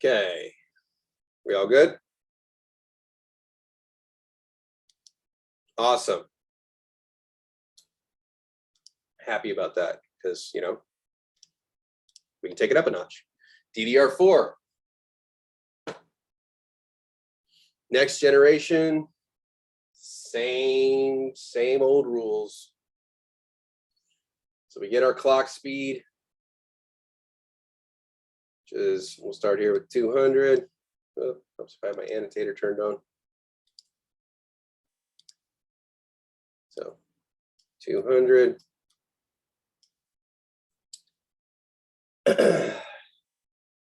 Speaker 1: Okay. We all good? Awesome. Happy about that because, you know, we can take it up a notch. DDR4. Next generation, same old rules. So we get our clock speed, which is, we'll start here with 200. Oh, oops, if I have my annotator turned on. So 200.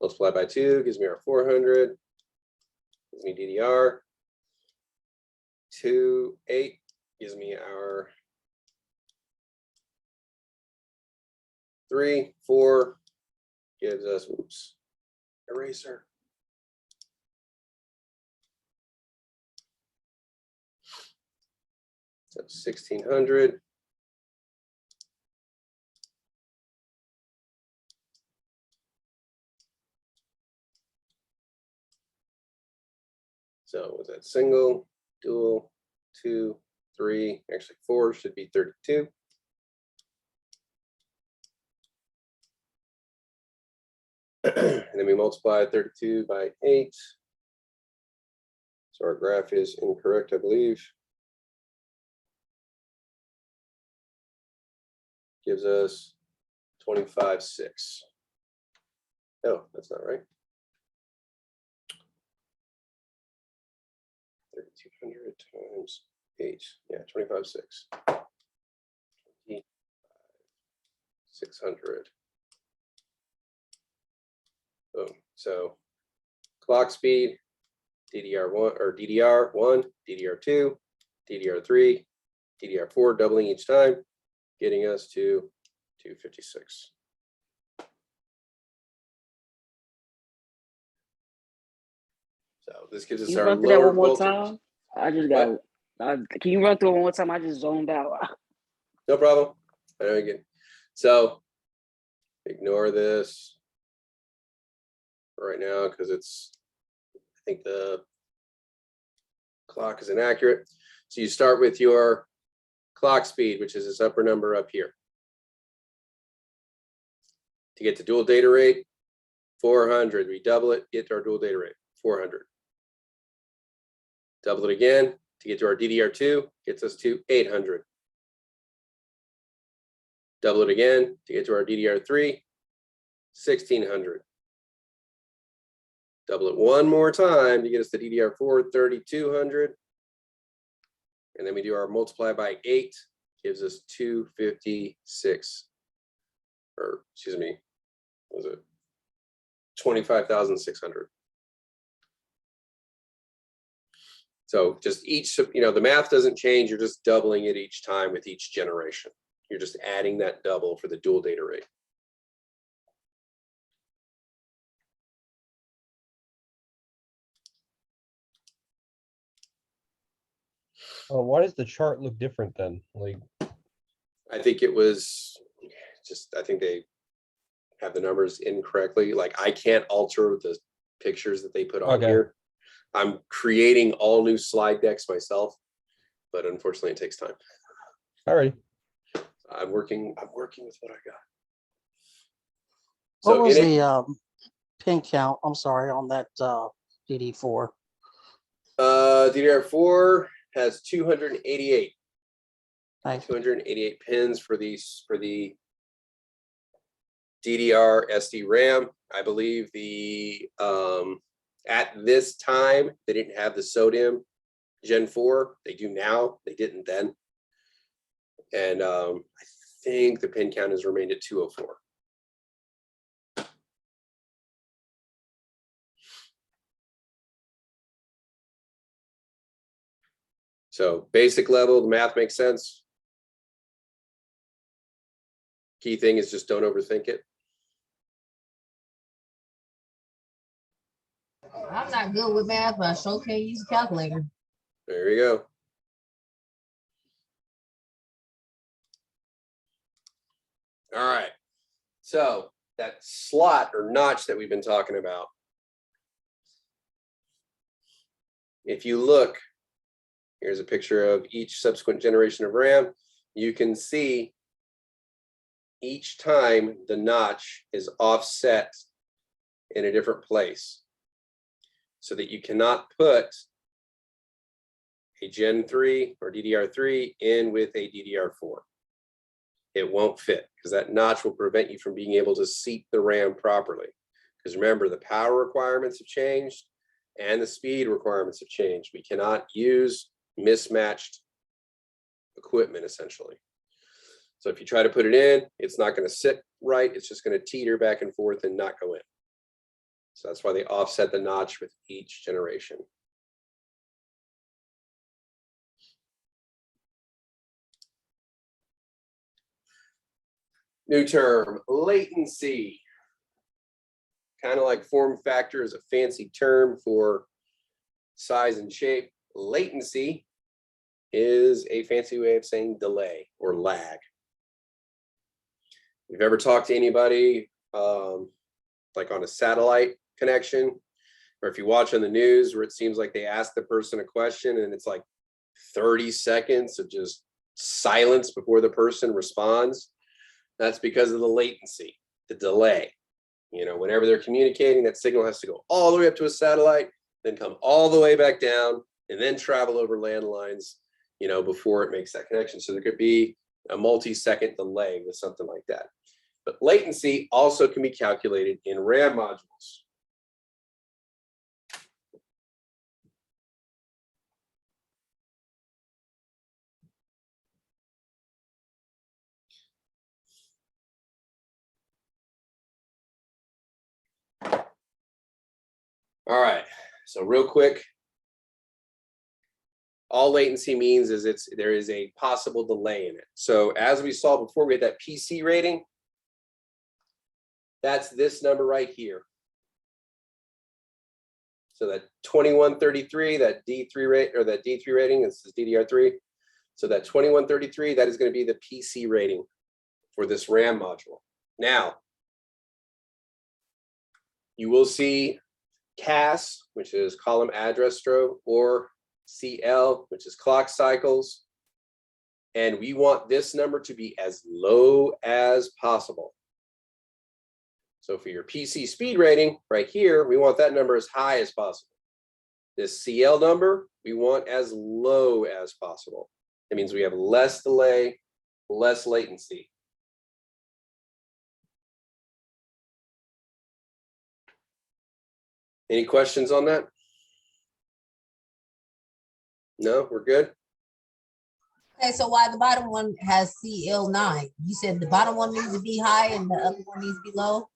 Speaker 1: Multiply by 2 gives me our 400. Gives me DDR. 8 gives me our 3. 4 gives us, oops, eraser. So 1600. So was that single, dual, 2, 3, actually 4 should be 32. And then we multiply 32 by 8. So our graph is incorrect, I believe. Gives us 25.6. Oh, that's not right. 3,200 times 8. Yeah, 25.6. 600. Boom. So clock speed, DDR1 or DDR1, DDR2, DDR3, DDR4 doubling each time, getting us to 256. So this gives us
Speaker 8: Can you
Speaker 1: our
Speaker 8: run through that
Speaker 1: lower
Speaker 8: one more
Speaker 1: voltage.
Speaker 8: time? I just got. Can you run through it one more time? I just zoned out.
Speaker 1: No problem. I know you get. So ignore this right now because it's, I think the clock is inaccurate. So you start with your clock speed, which is this upper number up here. To get to dual data rate, 400. We double it, get to our dual data rate, 400. Double it again to get to our DDR2, gets us to 800. Double it again to get to our DDR3, 1600. Double it one more time to get us to DDR4, 3200. And then we do our multiply by 8, gives us 256. Or excuse me, what was it? 25,600. So just each, you know, the math doesn't change. You're just doubling it each time with each generation. You're just adding that double for the dual data rate.
Speaker 12: Why does the chart look different then? Like,
Speaker 1: I think it was just, I think they have the numbers incorrectly. Like I can't alter the pictures that they put on here. I'm creating all new slide decks myself, but unfortunately it takes time.
Speaker 12: All right.
Speaker 1: I'm working with what I got.
Speaker 11: What
Speaker 1: So
Speaker 11: was the pin count? I'm sorry, on that DD4.
Speaker 1: DDR4 has 288.
Speaker 11: Thanks.
Speaker 1: 288 pins for these, for the DDR SD RAM. I believe the at this time they didn't have the SODIMM Gen 4. They do now. They didn't then. And I think the pin count has remained at 204. So basic level, the math makes sense. Key thing is just don't overthink it.
Speaker 3: I'm not good with math, but I sure can't use a calculator.
Speaker 1: There you go. All right. So that slot or notch that we've been talking about, if you look, here's a picture of each subsequent generation of RAM. You can see each time the notch is offset in a different place, so that you cannot put a Gen 3 or DDR3 in with a DDR4. It won't fit because that notch will prevent you from being able to seat the RAM properly. Because remember, the power requirements have changed and the speed requirements have changed. We cannot use mismatched equipment essentially. So if you try to put it in, it's not going to sit right. It's just going to teeter back and forth and not go in. So that's why they offset the notch with each generation. New term, latency. Kind of like form factor is a fancy term for size and shape. Latency is a fancy way of saying delay or lag. If you've ever talked to anybody like on a satellite connection, or if you watch on the news where it seems like they ask the person a question and it's like 30 seconds of just silence before the person responds, that's because of the latency, the delay. You know, whenever they're communicating, that signal has to go all the way up to a satellite, then come all the way back down, and then travel over landlines, you know, before it makes that connection. So there could be a multi-second delay with something like that. But latency also can be calculated in RAM modules. All right, so real quick, all latency means is there is a possible delay in it. So as we saw before, we had that PC rating. That's this number right here. So that 2133, that D3 rate or that D3 rating, this is DDR3. So that 2133, that is going to be the PC rating for this RAM module. Now, you will see CAS, which is column address stroke, or CL, which is clock cycles. And we want this number to be as low as possible. So for your PC speed rating right here, we want that number as high as possible. This CL number, we want as low as possible. It means we have less delay, less latency. Any questions on that? No, we're good.
Speaker 15: Okay, so why the bottom one has CL9? You said the bottom one needs to be high and the other one needs to be low?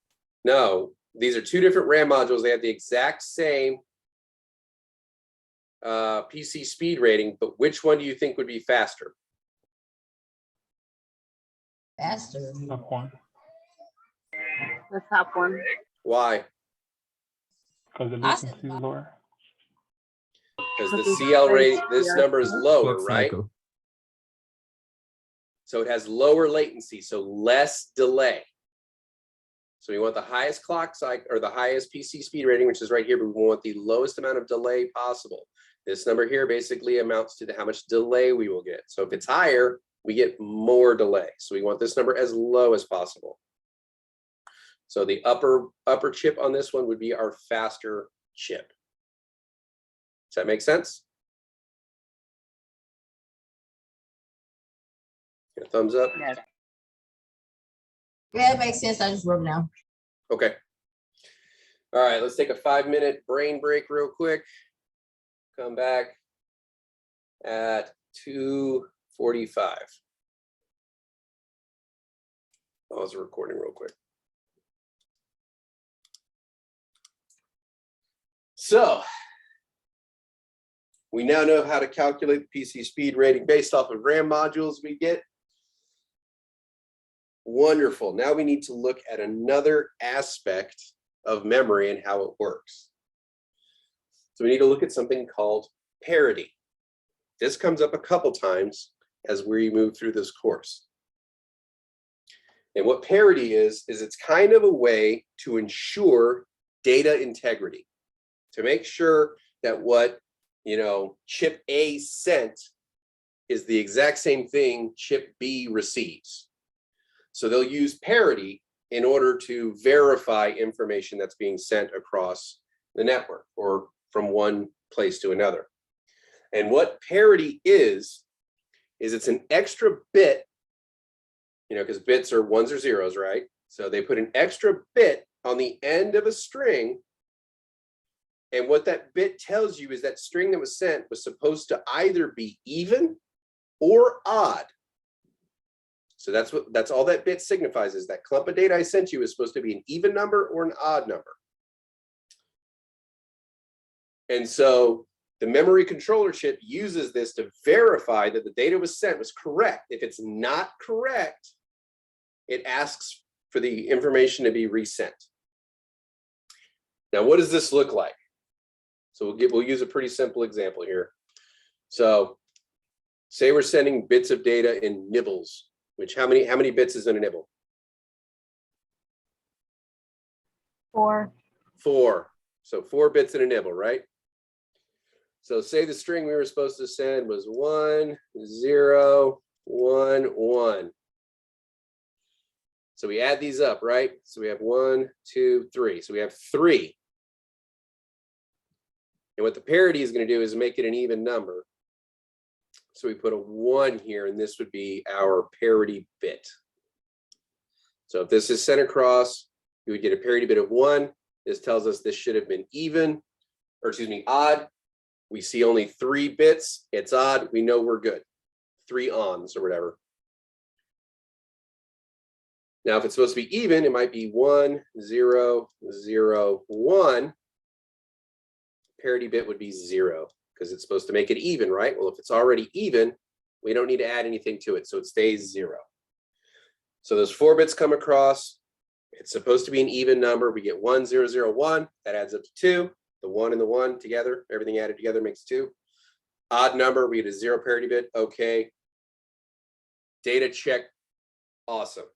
Speaker 1: No, these are two different RAM modules. They have the exact same PC speed rating, but which one do you think would be faster?
Speaker 15: Faster.
Speaker 14: Top one.
Speaker 4: The top one.
Speaker 1: Why?
Speaker 14: Because the latency is lower.
Speaker 1: Because the CL rate, this number is lower, right? So it has lower latency, so less delay. So we want the highest clock cycle or the highest PC speed rating, which is right here, but we want the lowest amount of delay possible. This number here basically amounts to how much delay we will get. So if it's higher, we get more delay. So we want this number as low as possible. So the upper chip on this one would be our faster chip. Does that make sense? Yeah, thumbs up.
Speaker 4: Yes.
Speaker 15: Yeah, it makes sense. I just wrote it down.
Speaker 1: Okay. All right, let's take a 5-minute brain break real quick. Come back at 2:45. Pause the recording real quick. So we now know how to calculate the PC speed rating based off of RAM modules we get. Wonderful. Now we need to look at another aspect of memory and how it works. So we need to look at something called parity. This comes up a couple times as we move through this course. And what parity is it's kind of a way to ensure data integrity, to make sure that what, chip A sent is the exact same thing chip B receives. So they'll use parity in order to verify information that's being sent across the network or from one place to another. And what parity is it's an extra bit, because bits are ones or zeros, right? So they put an extra bit on the end of a string. And what that bit tells you is that string that was sent was supposed to either be even or odd. So that's all that bit signifies, is that clump of data I sent you is supposed to be an even number or an odd number. And so the memory controller chip uses this to verify that the data was sent was correct. If it's not correct, it asks for the information to be resent. Now, what does this look like? So we'll use a pretty simple example here. So say we're sending bits of data in nibbles, which how many bits is in a nibble?
Speaker 16: 4.
Speaker 1: 4. So 4 bits in a nibble, right? So say the string we were supposed to send was 1, 0, 1, 1. So we add these up, right? So we have 1, 2, 3. So we have 3. And what the parity is going to do is make it an even number. So we put a 1 here, and this would be our parity bit. So if this is sent across, you would get a parity bit of 1. This tells us this should have been even, or excuse me, odd. We see only 3 bits. It's odd. We know we're good. 3 ons or whatever. Now, if it's supposed to be even, it might be 1, 0, 0, 1. Parity bit would be 0 because it's supposed to make it even, right? Well, if it's already even, we don't need to add anything to it, so it stays 0. So those 4 bits come across. It's supposed to be an even number. We get 1, 0, 0, 1. That adds up to 2. The 1 and the 1 together, everything added together makes 2. Odd number, we get a 0 parity bit. Okay. Data check. Awesome.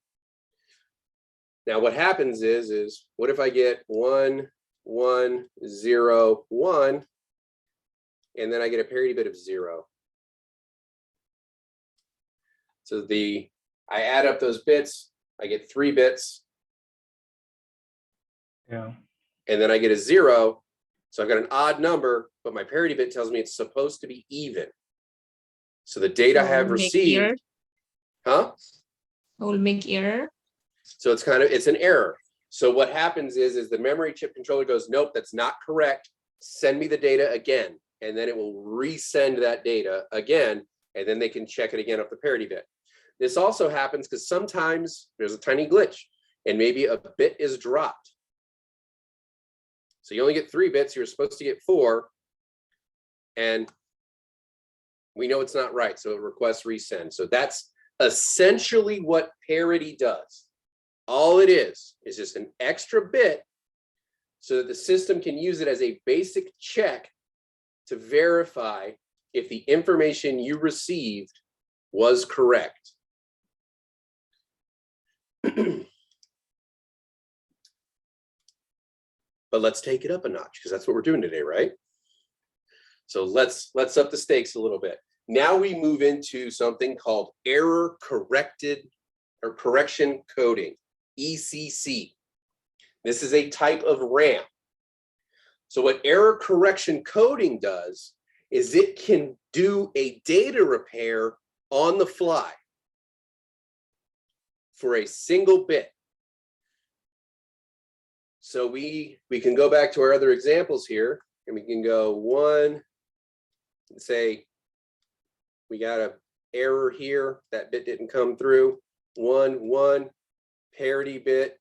Speaker 1: Now what happens is what if I get 1, 1, 0, 1, and then I get a parity bit of 0? So I add up those bits, I get 3 bits.
Speaker 14: Yeah.
Speaker 1: And then I get a 0. So I've got an odd number, but my parity bit tells me it's supposed to be even. So the data I have received, huh?
Speaker 16: Will make error.
Speaker 1: So it's an error. So what happens is the memory chip controller goes, nope, that's not correct. Send me the data again. And then it will resend that data again. And then they can check it again off the parity bit. This also happens because sometimes there's a tiny glitch and maybe a bit is dropped. So you only get 3 bits, you're supposed to get 4. And we know it's not right, so it requests resend. So that's essentially what parity does. All it is just an extra bit so that the system can use it as a basic check to verify if the information you received was correct. But let's take it up a notch because that's what we're doing today, right? So let's up the stakes a little bit. Now we move into something called error corrected or correction coding, ECC. This is a type of RAM. So what error correction coding does is it can do a data repair on the fly for a single bit. So we can go back to our other examples here, and we can go 1 and say we got an error here. That bit didn't come through. 1, 1, parity bit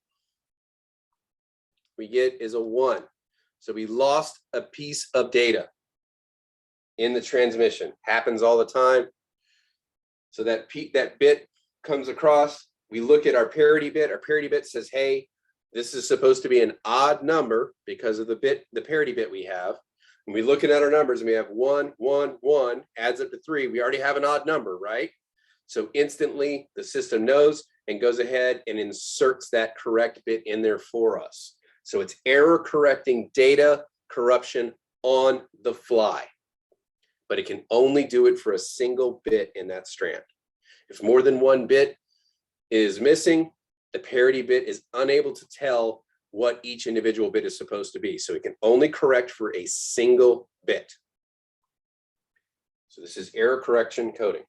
Speaker 1: we get is a 1. So we lost a piece of data in the transmission. Happens all the time. So that bit comes across. We look at our parity bit. Our parity bit says, hey, this is supposed to be an odd number because of the parity bit we have. And we looking at our numbers and we have 1, 1, 1 adds up to 3. We already have an odd number, right? So instantly the system knows and goes ahead and inserts that correct bit in there for us. So it's error correcting data corruption on the fly, but it can only do it for a single bit in that strand. If more than one bit is missing, the parity bit is unable to tell what each individual bit is supposed to be. So it can only correct for a single bit. So this is error correction coding.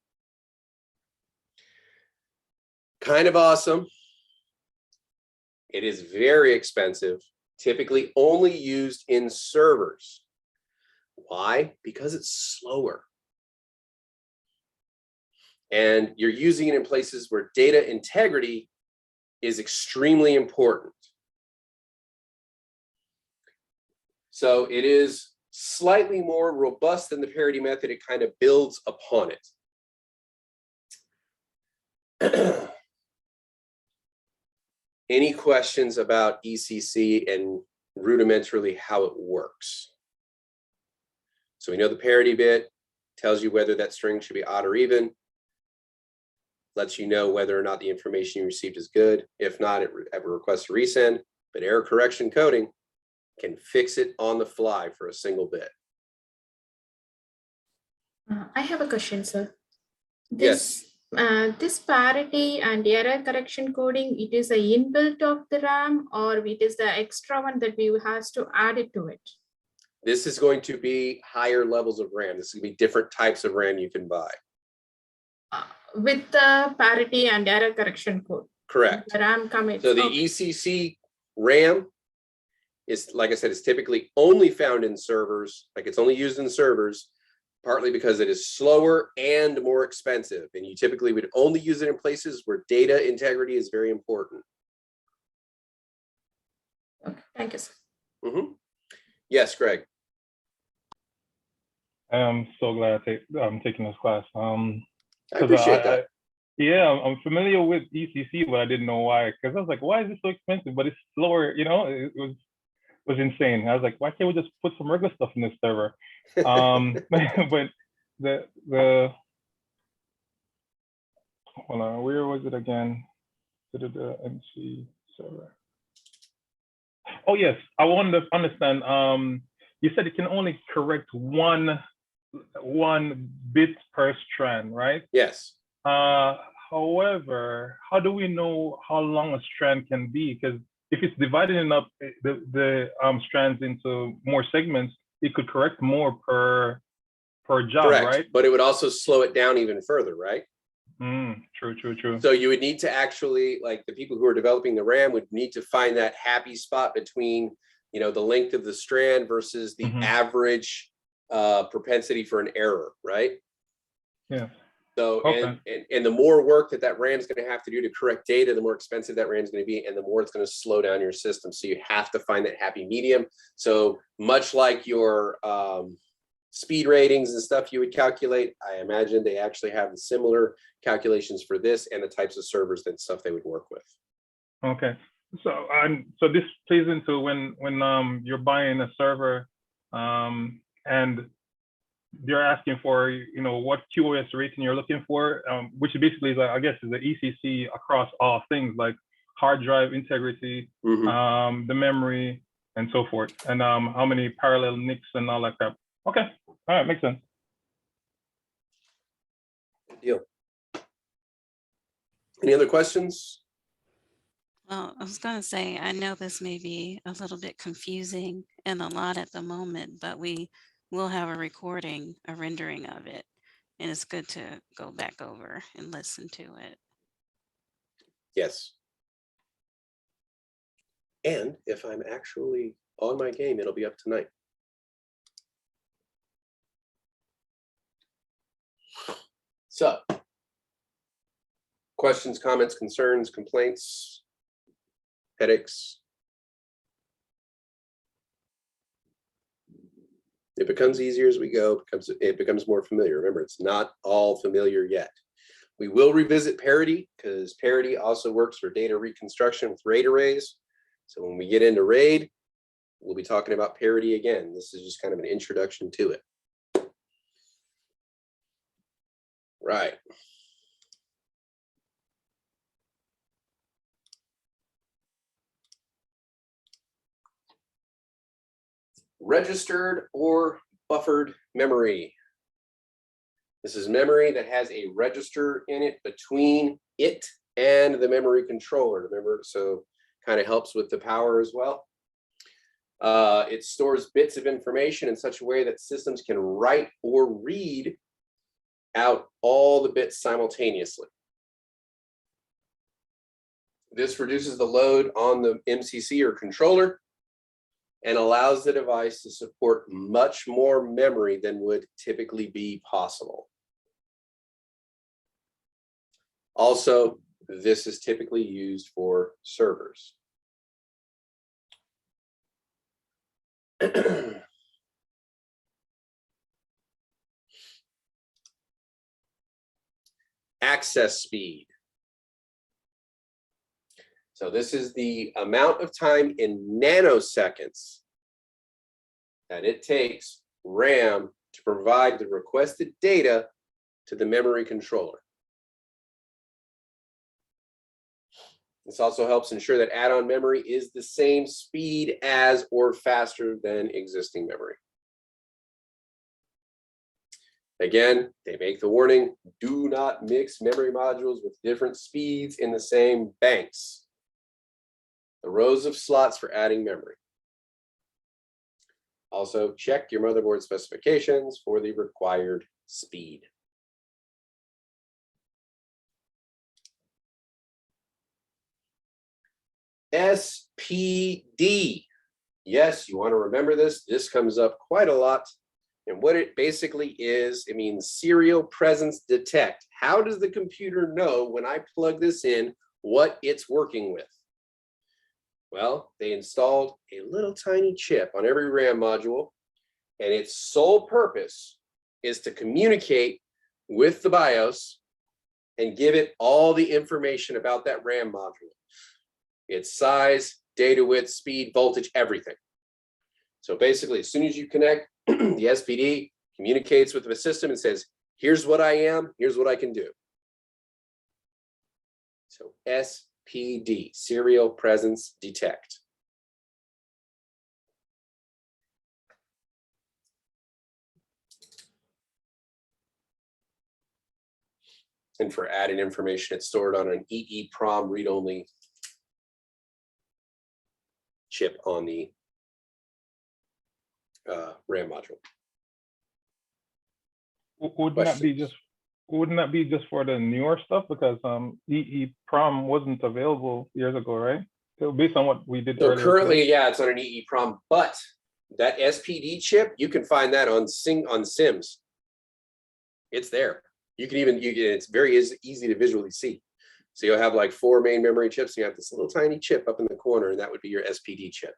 Speaker 1: Kind of awesome. It is very expensive, typically only used in servers. Why? Because it's slower. And you're using it in places where data integrity is extremely important. So it is slightly more robust than the parity method. It kind of builds upon it. Any questions about ECC and rudimentarily how it works? So we know the parity bit tells you whether that string should be odd or even, lets you know whether or not the information you received is good. If not, it requests a resend, but error correction coding can fix it on the fly for a single bit.
Speaker 10: I have a question, sir.
Speaker 1: Yes.
Speaker 10: This parity and error correction coding, it is a inbuilt of the RAM, or it is the extra one that we has to add it to it?
Speaker 1: This is going to be higher levels of RAM. This is going to be different types of RAM you can buy.
Speaker 10: With the parity and error correction code.
Speaker 1: Correct.
Speaker 10: The RAM commits.
Speaker 1: So the
Speaker 10: Okay.
Speaker 1: ECC RAM is, like I said, it's typically only found in servers, like it's only used in servers, partly because it is slower and more expensive. And you typically would only use it in places where data integrity is very important.
Speaker 10: Okay. Thank you, sir.
Speaker 1: Mm-hmm. Yes, Greg.
Speaker 14: I'm so glad I'm taking this class.
Speaker 1: I appreciate that.
Speaker 14: Yeah, I'm familiar with ECC, but I didn't know why. Because I was like, why is this so expensive? But it's slower, you know, it was insane. I was like, why can't we just put some regular stuff in this server? But the hold on, where was it again? The NC server. Oh yes, I wanted to understand. You said it can only correct one bit per strand, right?
Speaker 1: Yes.
Speaker 14: However, how do we know how long a strand can be? Because if it's divided up the strands into more segments, it could correct more per job,
Speaker 1: Correct.
Speaker 14: right?
Speaker 1: But it would also slow it down even further, right?
Speaker 14: True.
Speaker 1: So you would need to actually, like the people who are developing the RAM would need to find that happy spot between, you know, the length of the strand versus the average propensity for an error, right?
Speaker 14: Yeah.
Speaker 1: So,
Speaker 14: Okay.
Speaker 1: and the more work that RAM is going to have to do to correct data, the more expensive that RAM is going to be, and the more it's going to slow down your system. So you have to find that happy medium. So much like your speed ratings and stuff you would calculate, I imagine they actually have the similar calculations for this and the types of servers and stuff they would work with.
Speaker 14: Okay. So so this plays into when you're buying a server and they're asking for, you know, what QoS rating you're looking for, which basically is, I guess, is the ECC across all things like hard drive integrity, the memory, and so forth, and how many parallel NICs and all that crap. Okay, all right, makes sense.
Speaker 1: Good deal. Any other questions?
Speaker 7: Well, I was going to say, I know this may be a little bit confusing and a lot at the moment, but we will have a recording, a rendering of it, and it's good to go back over and listen to it.
Speaker 1: Yes. And if I'm actually on my game, it'll be up tonight. So, questions, comments, concerns, complaints, headaches? It becomes easier as we go, it becomes more familiar. Remember, it's not all familiar yet. We will revisit parity because parity also works for data reconstruction with RAID arrays. So when we get into RAID, we'll be talking about parity again. This is just kind of an introduction to it. Right. Registered or buffered memory. This is memory that has a register in it between it and the memory controller. Remember, so kind of helps with the power as well. It stores bits of information in such a way that systems can write or read out all the bits simultaneously. This reduces the load on the MCC or controller and allows the device to support much more memory than would typically be possible. Also, this is typically used for servers. Access speed. So this is the amount of time in nanoseconds that it takes RAM to provide the requested data to the memory controller. This also helps ensure that add-on memory is the same speed as or faster than existing memory. Again, they make the warning, do not mix memory modules with different speeds in the same banks. The rows of slots for adding memory. Also, check your motherboard specifications for the required speed. SPD. Yes, you want to remember this. This comes up quite a lot. And what it basically is, it means serial presence detect. How does the computer know when I plug this in what it's working with? Well, they installed a little tiny chip on every RAM module, and its sole purpose is to communicate with the BIOS and give it all the information about that RAM module. Its size, data width, speed, voltage, everything. So basically, as soon as you connect, the SPD communicates with the system and says, here's what I am, here's what I can do. So SPD, serial presence detect. And for added information, it's stored on an EEPROM read-only chip on the RAM module.
Speaker 14: Wouldn't that be just for the newer stuff? Because EEPROM wasn't available years ago, right? So based on what we did
Speaker 1: So
Speaker 14: earlier
Speaker 1: currently,
Speaker 14: today.
Speaker 1: yeah, it's on an EEPROM, but that SPD chip, you can find that on SIMs. It's there. You can even, it's very easy to visually see. So you'll have like 4 main memory chips, and you have this little tiny chip up in the corner, and that would be your SPD chip.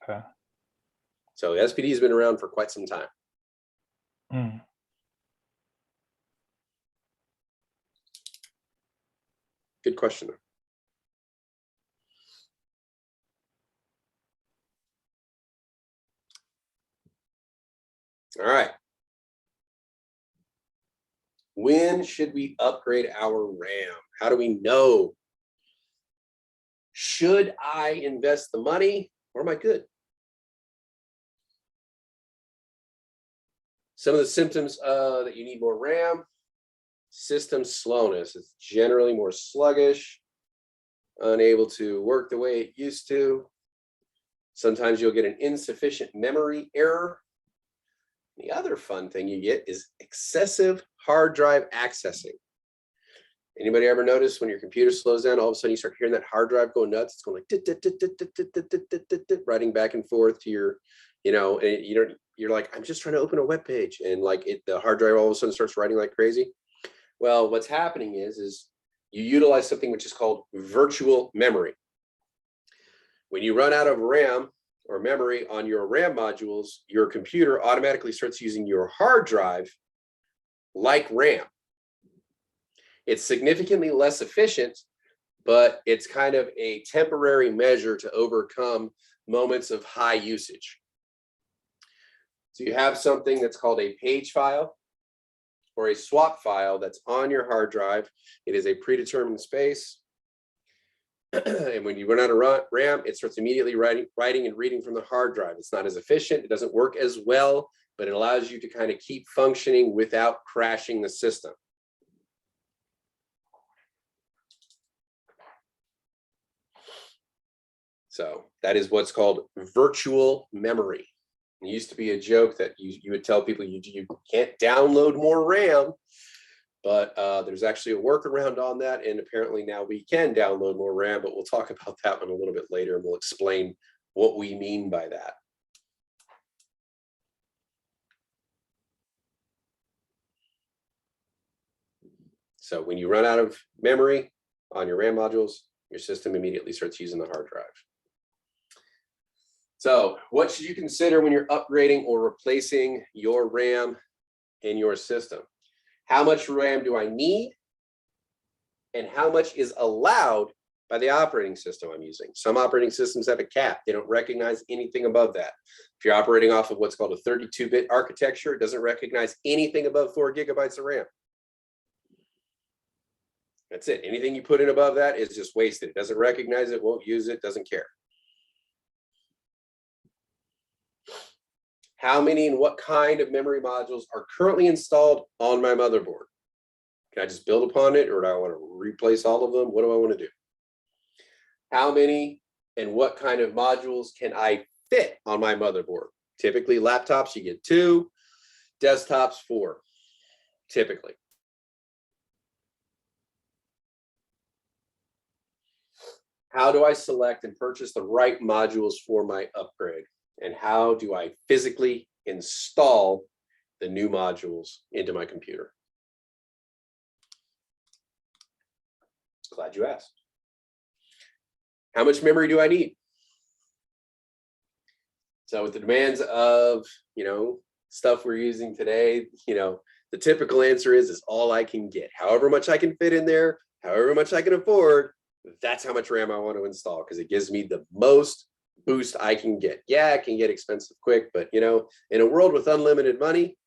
Speaker 14: Okay.
Speaker 1: So SPD has been around for quite some time.
Speaker 14: Mm.
Speaker 1: Good question. All right. When should we upgrade our RAM? How do we know? Should I invest the money or am I good? Some of the symptoms that you need more RAM: system slowness. It's generally more sluggish, unable to work the way it used to. Sometimes you'll get an insufficient memory error. The other fun thing you get is excessive hard drive accessing. Anybody ever notice when your computer slows down, all of a sudden you start hearing that hard drive go nuts? It's going like writing back and forth to your, and you're like, I'm just trying to open a web page, and like the hard drive all of a sudden starts writing like crazy. Well, what's happening is you utilize something which is called virtual memory. When you run out of RAM or memory on your RAM modules, your computer automatically starts using your hard drive like RAM. It's significantly less efficient, but it's kind of a temporary measure to overcome moments of high usage. So you have something that's called a page file or a swap file that's on your hard drive. It is a predetermined space. And when you run out of RAM, it starts immediately writing and reading from the hard drive. It's not as efficient. It doesn't work as well, but it allows you to kind of keep functioning without crashing the system. So that is what's called virtual memory. It used to be a joke that you would tell people you can't download more RAM, but there's actually a workaround on that. And apparently now we can download more RAM, but we'll talk about that one a little bit later and we'll explain what we mean by that. So when you run out of memory on your RAM modules, your system immediately starts using the hard drive. So what should you consider when you're upgrading or replacing your RAM in your system? How much RAM do I need? And how much is allowed by the operating system I'm using? Some operating systems have a cap. They don't recognize anything above that. If you're operating off of what's called a 32-bit architecture, it doesn't recognize anything above 4 gigabytes of RAM. That's it. Anything you put in above that is just wasted. It doesn't recognize it, won't use it, doesn't care. How many and what kind of memory modules are currently installed on my motherboard? Can I just build upon it, or do I want to replace all of them? What do I want to do? How many and what kind of modules can I fit on my motherboard? Typically laptops, you get 2, desktops 4, typically. How do I select and purchase the right modules for my upgrade? And how do I physically install the new modules into my computer? Glad you asked. How much memory do I need? So with the demands of, stuff we're using today, the typical answer is all I can get. However much I can fit in there, however much I can afford, that's how much RAM I want to install, because it gives me the most boost I can get. Yeah, it can get expensive quick, but in a world with unlimited money,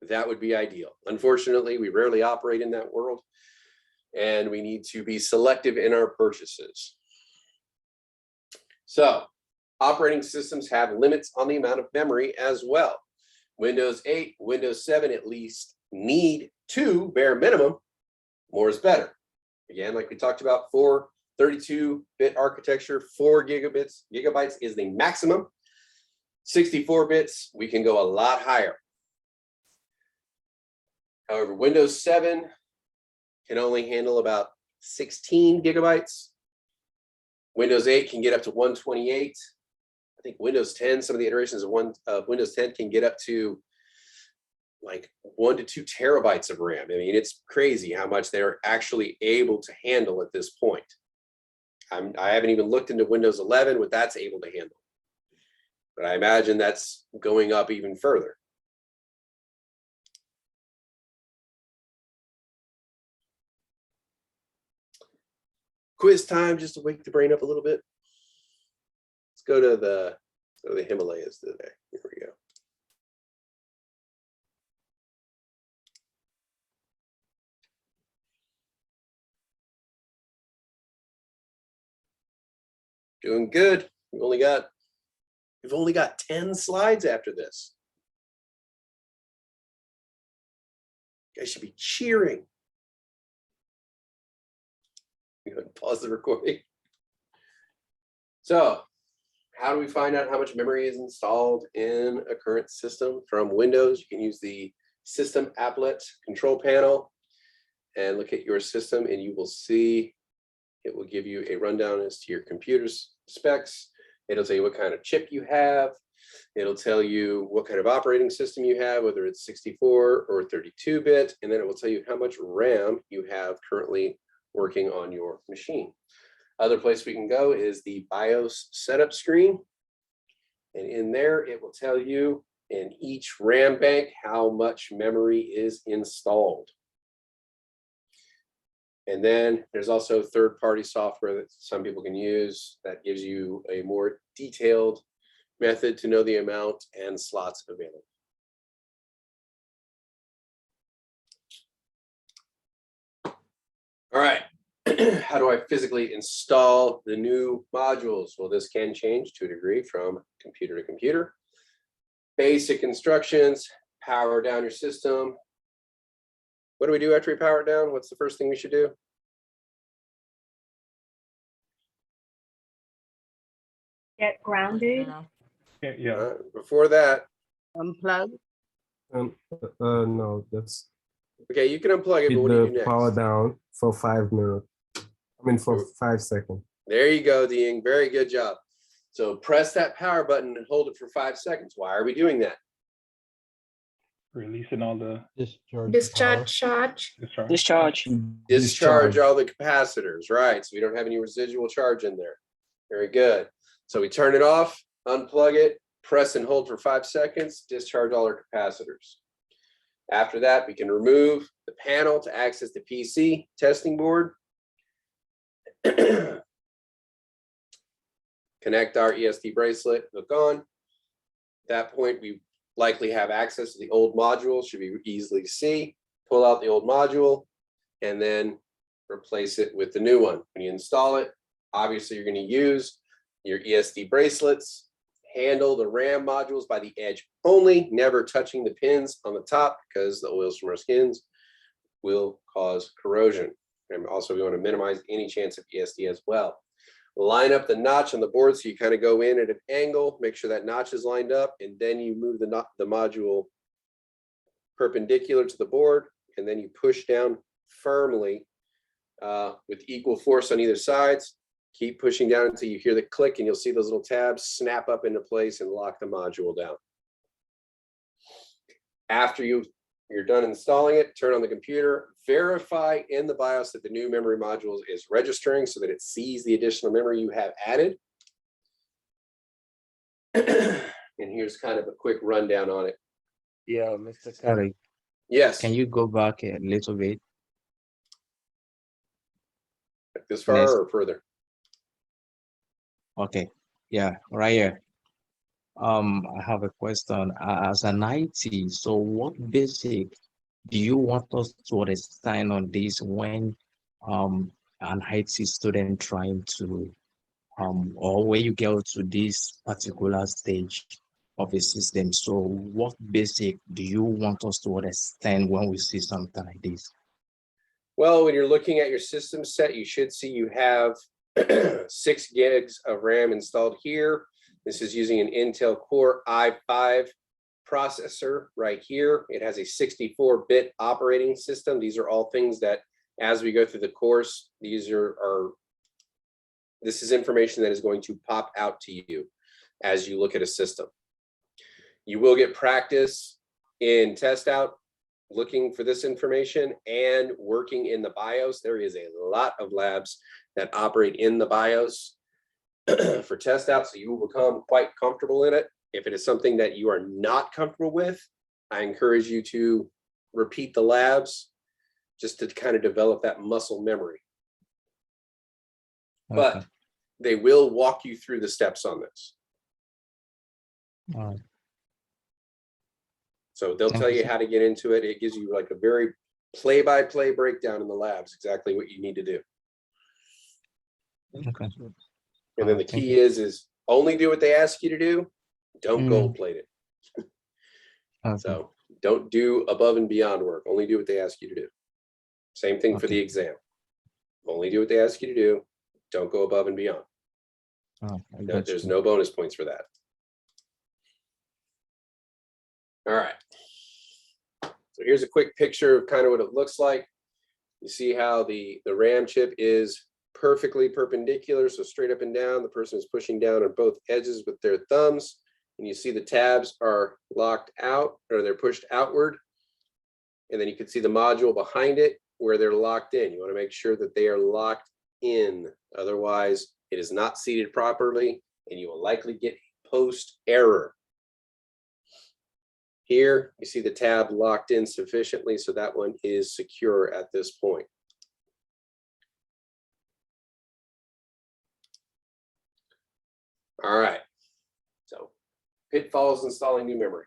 Speaker 1: that would be ideal. Unfortunately, we rarely operate in that world, and we need to be selective in our purchases. So operating systems have limits on the amount of memory as well. Windows 8, Windows 7 at least need 2 bare minimum. More is better. Again, like we talked about, 32-bit architecture, 4 gigabytes is the maximum. 64 bits, we can go a lot higher. However, Windows 7 can only handle about 16 gigabytes. Windows 8 can get up to 128. I think Windows 10, some of the iterations of Windows 10 can get up to like 1 to 2 terabytes of RAM. I mean, it's crazy how much they're actually able to handle at this point. I haven't even looked into Windows 11, what that's able to handle. But I imagine that's going up even further. Quiz time, just to wake the brain up a little bit. Let's go to the Himalayas today. Here we go. Doing good. We've only got 10 slides after this. You guys should be cheering. Go ahead and pause the recording. So, how do we find out how much memory is installed in a current system? From Windows, you can use the System Applet control panel and look at your system, and you will see it will give you a rundown as to your computer's specs. It'll tell you what kind of chip you have. It'll tell you what kind of operating system you have, whether it's 64 or 32-bit, and then it will tell you how much RAM you have currently working on your machine. Other place we can go is the BIOS setup screen. And in there, it will tell you in each RAM bank how much memory is installed. And then there's also third-party software that some people can use that gives you a more detailed method to know the amount and slots available. All right. how do I physically install the new modules? Well, this can change to a degree from computer to computer. Basic instructions, power down your system. What do we do after we power it down? What's the first thing we should do?
Speaker 16: Get grounded.
Speaker 14: Yeah.
Speaker 1: Before that,
Speaker 11: Unplug.
Speaker 17: No, that's
Speaker 1: okay, you can unplug it, but
Speaker 17: hit
Speaker 1: what do you do
Speaker 17: the
Speaker 1: next?
Speaker 17: power down for 5 minutes. I mean, for 5 seconds.
Speaker 1: There you go, Dean. Very good job. So press that power button and hold it for 5 seconds. Why are we doing that?
Speaker 14: Releasing all the
Speaker 10: Discharge charge.
Speaker 1: Discharge all the capacitors, right? So we don't have any residual charge in there. Very good. So we turn it off, unplug it, press and hold for 5 seconds, discharge all our capacitors. After that, we can remove the panel to access the PC testing board. Connect our ESD bracelet, hook on. At that point, we likely have access to the old module, should be easily see. Pull out the old module and then replace it with the new one. When you install it, obviously you're going to use your ESD bracelets. Handle the RAM modules by the edge only, never touching the pins on the top because the oils from our skins will cause corrosion. And also we want to minimize any chance of ESD as well. Line up the notch on the board so you kind of go in at an angle, make sure that notch is lined up, and then you move the module perpendicular to the board, and then you push down firmly with equal force on either sides. Keep pushing down until you hear the click, and you'll see those little tabs snap up into place and lock the module down. After you're done installing it, turn on the computer, verify in the BIOS that the new memory module is registering so that it sees the additional memory you have added. And here's kind of a quick rundown on it.
Speaker 5: Yeah, Mr. Curry.
Speaker 1: Yes.
Speaker 5: Can you go back a little bit?
Speaker 1: This far or further?
Speaker 5: Okay. Yeah, right here. I have a question. As an IT, so what basic do you want us to understand on this when an IT student trying to or when you get to this particular stage of a system? So what basic do you want us to understand when we see something like this?
Speaker 1: Well, when you're looking at your system set, you should see you have 6 gigs of RAM installed here. This is using an Intel Core i5 processor right here. It has a 64-bit operating system. These are all things that, as we go through the course, this is information that is going to pop out to you as you look at a system. You will get practice in test out looking for this information and working in the BIOS. There is a lot of labs that operate in the BIOS for test out, so you will become quite comfortable in it. If it is something that you are not comfortable with, I encourage you to repeat the labs just to kind of develop that muscle memory.
Speaker 5: Okay.
Speaker 1: But they will walk you through the steps on this.
Speaker 5: All right.
Speaker 1: So they'll tell you how to get into it. It gives you like a very play-by-play breakdown in the labs, exactly what you need to do.
Speaker 5: Okay.
Speaker 1: And then the key is only do what they ask you to do. Don't gold plate it.
Speaker 5: Okay.
Speaker 1: So don't do above and beyond work. Only do what they ask you to do. Same thing for the exam. Only do what they ask you to do. Don't go above and beyond.
Speaker 5: Oh,
Speaker 1: There's no bonus points for that. All right. So here's a quick picture of kind of what it looks like. You see how the RAM chip is perfectly perpendicular, so straight up and down. The person is pushing down on both edges with their thumbs, and you see the tabs are locked out, or they're pushed outward. And then you can see the module behind it where they're locked in. You want to make sure that they are locked in. Otherwise, it is not seated properly, and you will likely get post error. Here, you see the tab locked in sufficiently, so that one is secure at this point. All right, so pitfalls installing new memory.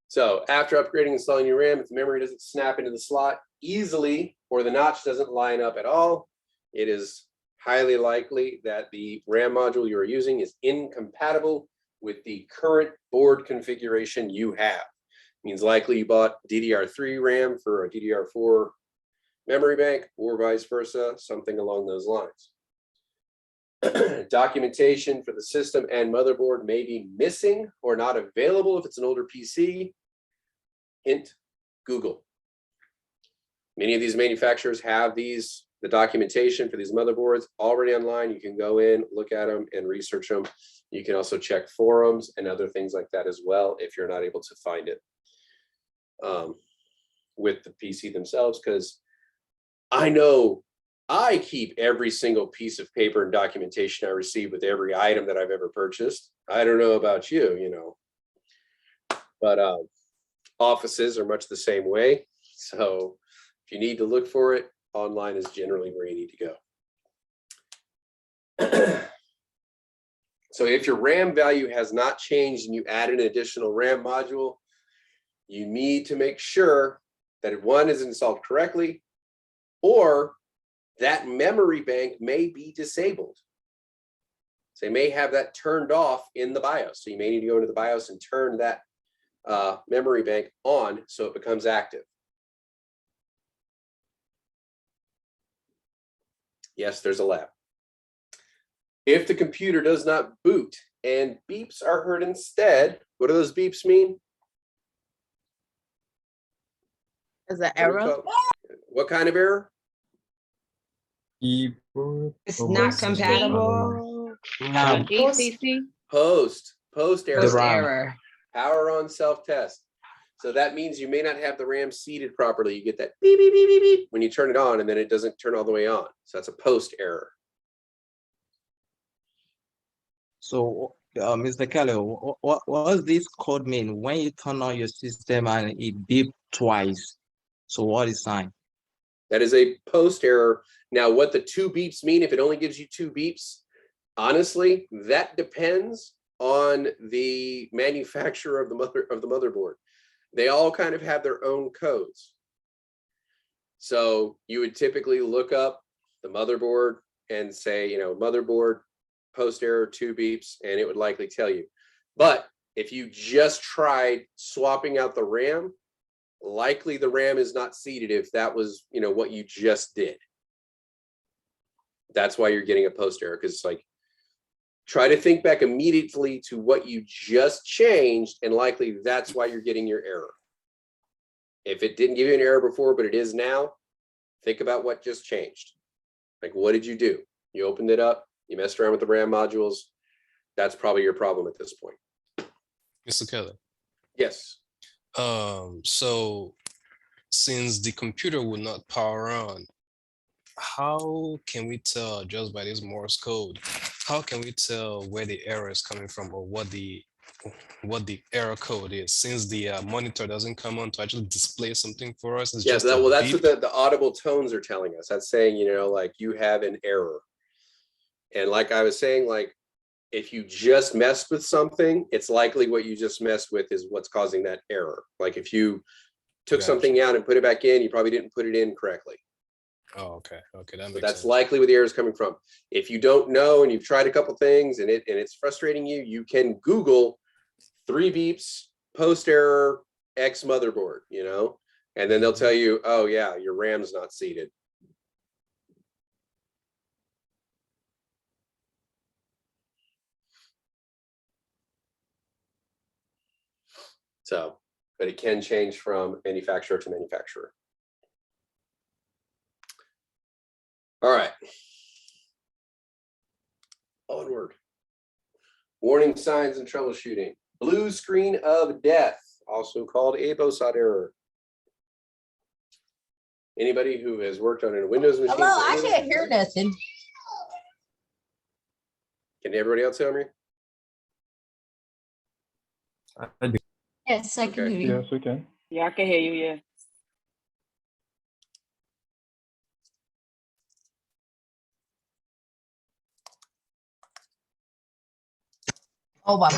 Speaker 1: So after upgrading and installing your RAM, if the memory doesn't snap into the slot easily or the notch doesn't line up at all, it is highly likely that the RAM module you're using is incompatible with the current board configuration you have. Means likely you bought DDR3 RAM for a DDR4 memory bank or vice versa, something along those lines. Documentation for the system and motherboard may be missing or not available if it's an older PC. Hint, Google. Many of these manufacturers have the documentation for these motherboards already online. You can go in, look at them, and research them. You can also check forums and other things like that as well if you're not able to find it with the PC themselves, because I know I keep every single piece of paper and documentation I receive with every item that I've ever purchased. I don't know about you, you know, but offices are much the same way. So if you need to look for it, online is generally where you need to go. So if your RAM value has not changed and you add an additional RAM module, you need to make sure that one is installed correctly, or that memory bank may be disabled. So you may have that turned off in the BIOS. So you may need to go into the BIOS and turn that memory bank on so it becomes active. Yes, there's a lab. If the computer does not boot and beeps are heard instead, what do those beeps mean?
Speaker 3: Is that error?
Speaker 1: What kind of error?
Speaker 3: It's not compatible.
Speaker 4: ECC.
Speaker 1: Post
Speaker 3: Post
Speaker 1: error.
Speaker 3: error.
Speaker 1: Power on self-test. So that means you may not have the RAM seated properly. You get that beep, beep, beep, beep, beep when you turn it on, and then it doesn't turn all the way on. So that's a post error.
Speaker 5: So, Mr. Kelly, what does this code mean when you turn on your system and it beep twice? So what is sign?
Speaker 1: That is a post error. Now, what the 2 beeps mean, if it only gives you 2 beeps, honestly, that depends on the manufacturer of the motherboard. They all kind of have their own codes. So you would typically look up the motherboard and say, you know, motherboard post error 2 beeps, and it would likely tell you. But if you just tried swapping out the RAM, likely the RAM is not seated if that was, you know, what you just did. That's why you're getting a post error, because it's like, try to think back immediately to what you just changed, and likely that's why you're getting your error. If it didn't give you an error before, but it is now, think about what just changed. Like, what did you do? You opened it up, you messed around with the RAM modules. That's probably your problem at this point.
Speaker 6: Mr. Kelly.
Speaker 1: Yes.
Speaker 6: So since the computer will not power on, how can we tell just by this Morse code? How can we tell where the error is coming from, or what the error code is, since the monitor doesn't come on to actually display something for us? It's
Speaker 1: Yeah,
Speaker 6: just
Speaker 1: well, that's
Speaker 6: beep.
Speaker 1: what the audible tones are telling us. That's saying, you know, like, you have an error. And like I was saying, like, if you just messed with something, it's likely what you just messed with is what's causing that error. Like, if you took something out and put it back in, you probably didn't put it in correctly.
Speaker 6: Oh, okay. Okay, that
Speaker 1: So
Speaker 6: makes
Speaker 1: that's
Speaker 6: sense.
Speaker 1: likely where the error is coming from. If you don't know and you've tried a couple things and it's frustrating you, you can Google 3 beeps post error X motherboard, you know, and then they'll tell you, oh yeah, your RAM's not seated. So, but it can change from manufacturer to manufacturer. All right. Onward. Warning signs and troubleshooting. Blue screen of death, also called a BOSOT error. Anybody who has worked on a Windows machine?
Speaker 15: Hello, I can't hear nothing.
Speaker 1: Can everybody else hear me?
Speaker 15: Yes, I can hear you.
Speaker 14: Yes, we can.
Speaker 8: Yeah, I can hear you. Yeah.
Speaker 15: Oh, my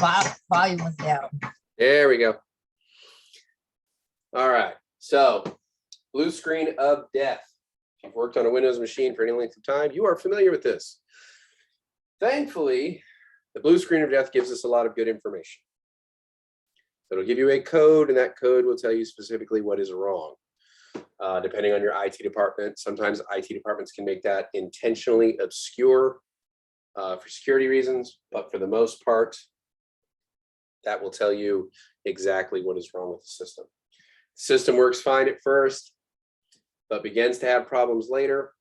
Speaker 15: volume was down.
Speaker 1: There we go. All right. So, blue screen of death. If you've worked on a Windows machine for any length of time, you are familiar with this. Thankfully, the blue screen of death gives us a lot of good information. It'll give you a code, and that code will tell you specifically what is wrong. Depending on your IT department, sometimes IT departments can make that intentionally obscure for security reasons, but for the most part, that will tell you exactly what is wrong with the system. The system works fine at first, but begins to have problems later.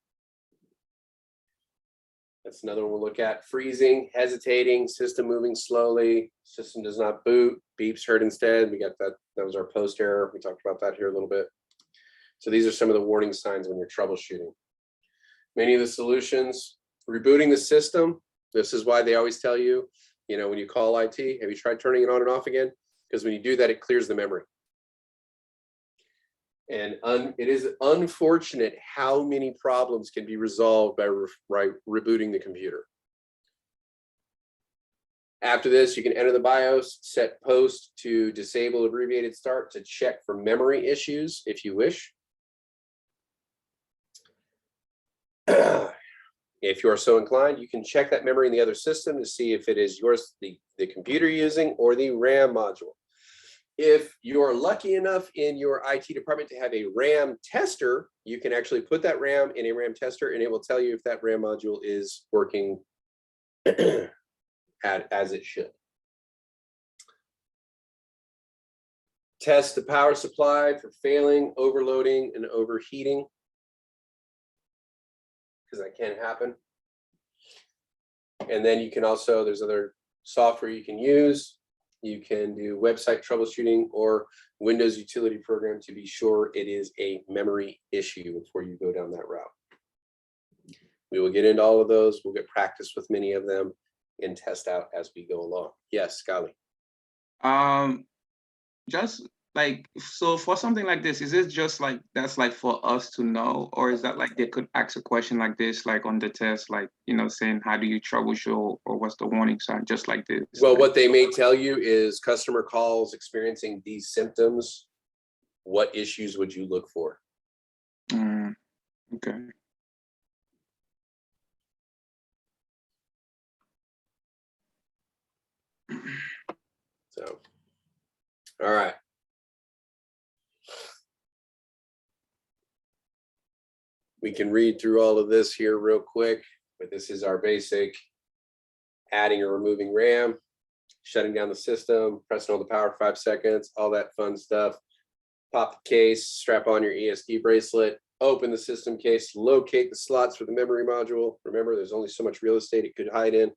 Speaker 1: That's another one we'll look at. Freezing, hesitating, system moving slowly, system does not boot, beeps heard instead. We got that, that was our post error. We talked about that here a little bit. So these are some of the warning signs when you're troubleshooting. Many of the solutions, rebooting the system. This is why they always tell you, you know, when you call IT, have you tried turning it on and off again? Because when you do that, it clears the memory. And it is unfortunate how many problems can be resolved by rebooting the computer. After this, you can enter the BIOS, set post to disable abbreviated start to check for memory issues if you wish. If you are so inclined, you can check that memory in the other system to see if it is yours, the computer using, or the RAM module. If you're lucky enough in your IT department to have a RAM tester, you can actually put that RAM in a RAM tester and it will tell you if that RAM module is working as it should. Test the power supply for failing, overloading, and overheating, because that can happen. And then you can also, there's other software you can use. You can do website troubleshooting or Windows utility program to be sure it is a memory issue before you go down that route. We will get into all of those. We'll get practice with many of them and test out as we go along. Yes, Scally.
Speaker 18: Just like, so for something like this, is it just like, that's like for us to know, or is that like they could ask a question like this, like on the test, like, you know, saying, how do you troubleshoot, or what's the warning sign, just like this?
Speaker 1: Well, what they may tell you is customer calls experiencing these symptoms. What issues would you look for?
Speaker 18: Okay.
Speaker 1: So, all right. We can read through all of this here real quick, but this is our basic adding or removing RAM, shutting down the system, pressing on the power 5 seconds, all that fun stuff. Pop the case, strap on your ESD bracelet, open the system case, locate the slots for the memory module. Remember, there's only so much real estate it could hide in.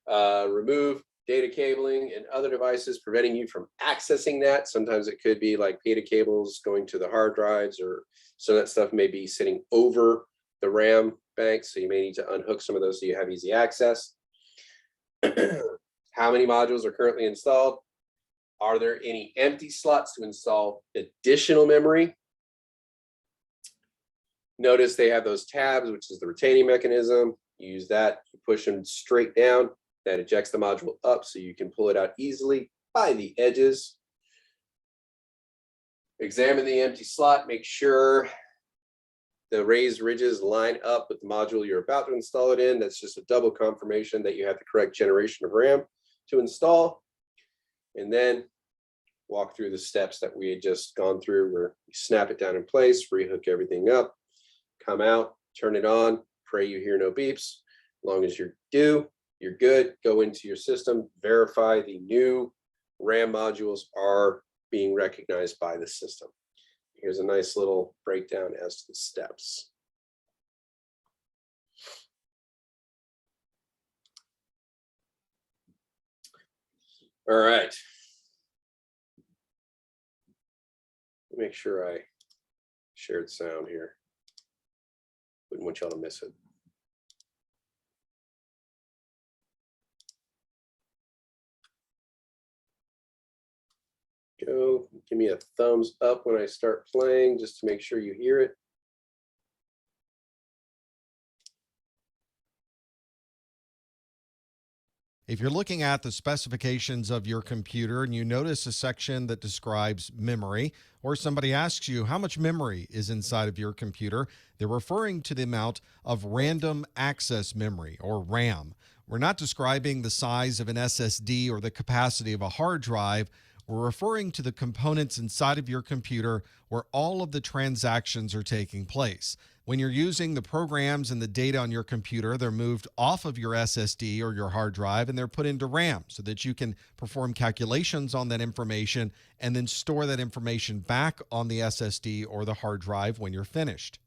Speaker 1: Remove data cabling and other devices preventing you from accessing that. Sometimes it could be like data cables going to the hard drives, or some of that stuff may be sitting over the RAM bank. So you may need to unhook some of those so you have easy access. How many modules are currently installed? Are there any empty slots to install additional memory? Notice they have those tabs, which is the retaining mechanism. You use that, you push them straight down. That ejects the module up so you can pull it out easily by the edges. Examine the empty slot, make sure the raised ridges line up with the module you're about to install it in. That's just a double confirmation that you have the correct generation of RAM to install. And then walk through the steps that we had just gone through, where you snap it down in place, rehook everything up, come out, turn it on, pray you hear no beeps. As long as you're due, you're good. Go into your system, verify the new RAM modules are being recognized by the system. Here's a nice little breakdown as to the steps. All right. Make sure I shared sound here. Wouldn't want y'all to miss it. Go, give me a thumbs up when I start playing, just to make sure you hear it.
Speaker 19: If you're looking at the specifications of your computer and you notice a section that describes memory, or somebody asks you how much memory is inside of your computer, they're referring to the amount of random access memory, or RAM. We're not describing the size of an SSD or the capacity of a hard drive. We're referring to the components inside of your computer where all of the transactions are taking place. When you're using the programs and the data on your computer, they're moved off of your SSD or your hard drive and they're put into RAM so that you can perform calculations on that information and then store that information back on the SSD or the hard drive when you're finished.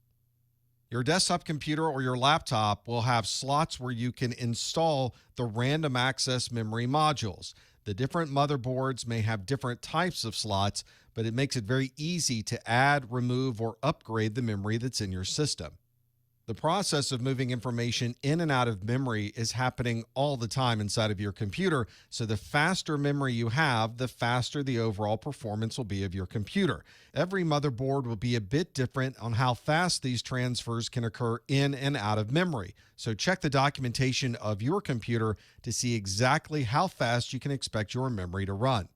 Speaker 19: Your desktop computer or your laptop will have slots where you can install the random access memory modules. The different motherboards may have different types of slots, but it makes it very easy to add, remove, or upgrade the memory that's in your system. The process of moving information in and out of memory is happening all the time inside of your computer, so the faster memory you have, the faster the overall performance will be of your computer. Every motherboard will be a bit different on how fast these transfers can occur in and out of memory. So check the documentation of your computer to see exactly how fast you can expect your memory to run.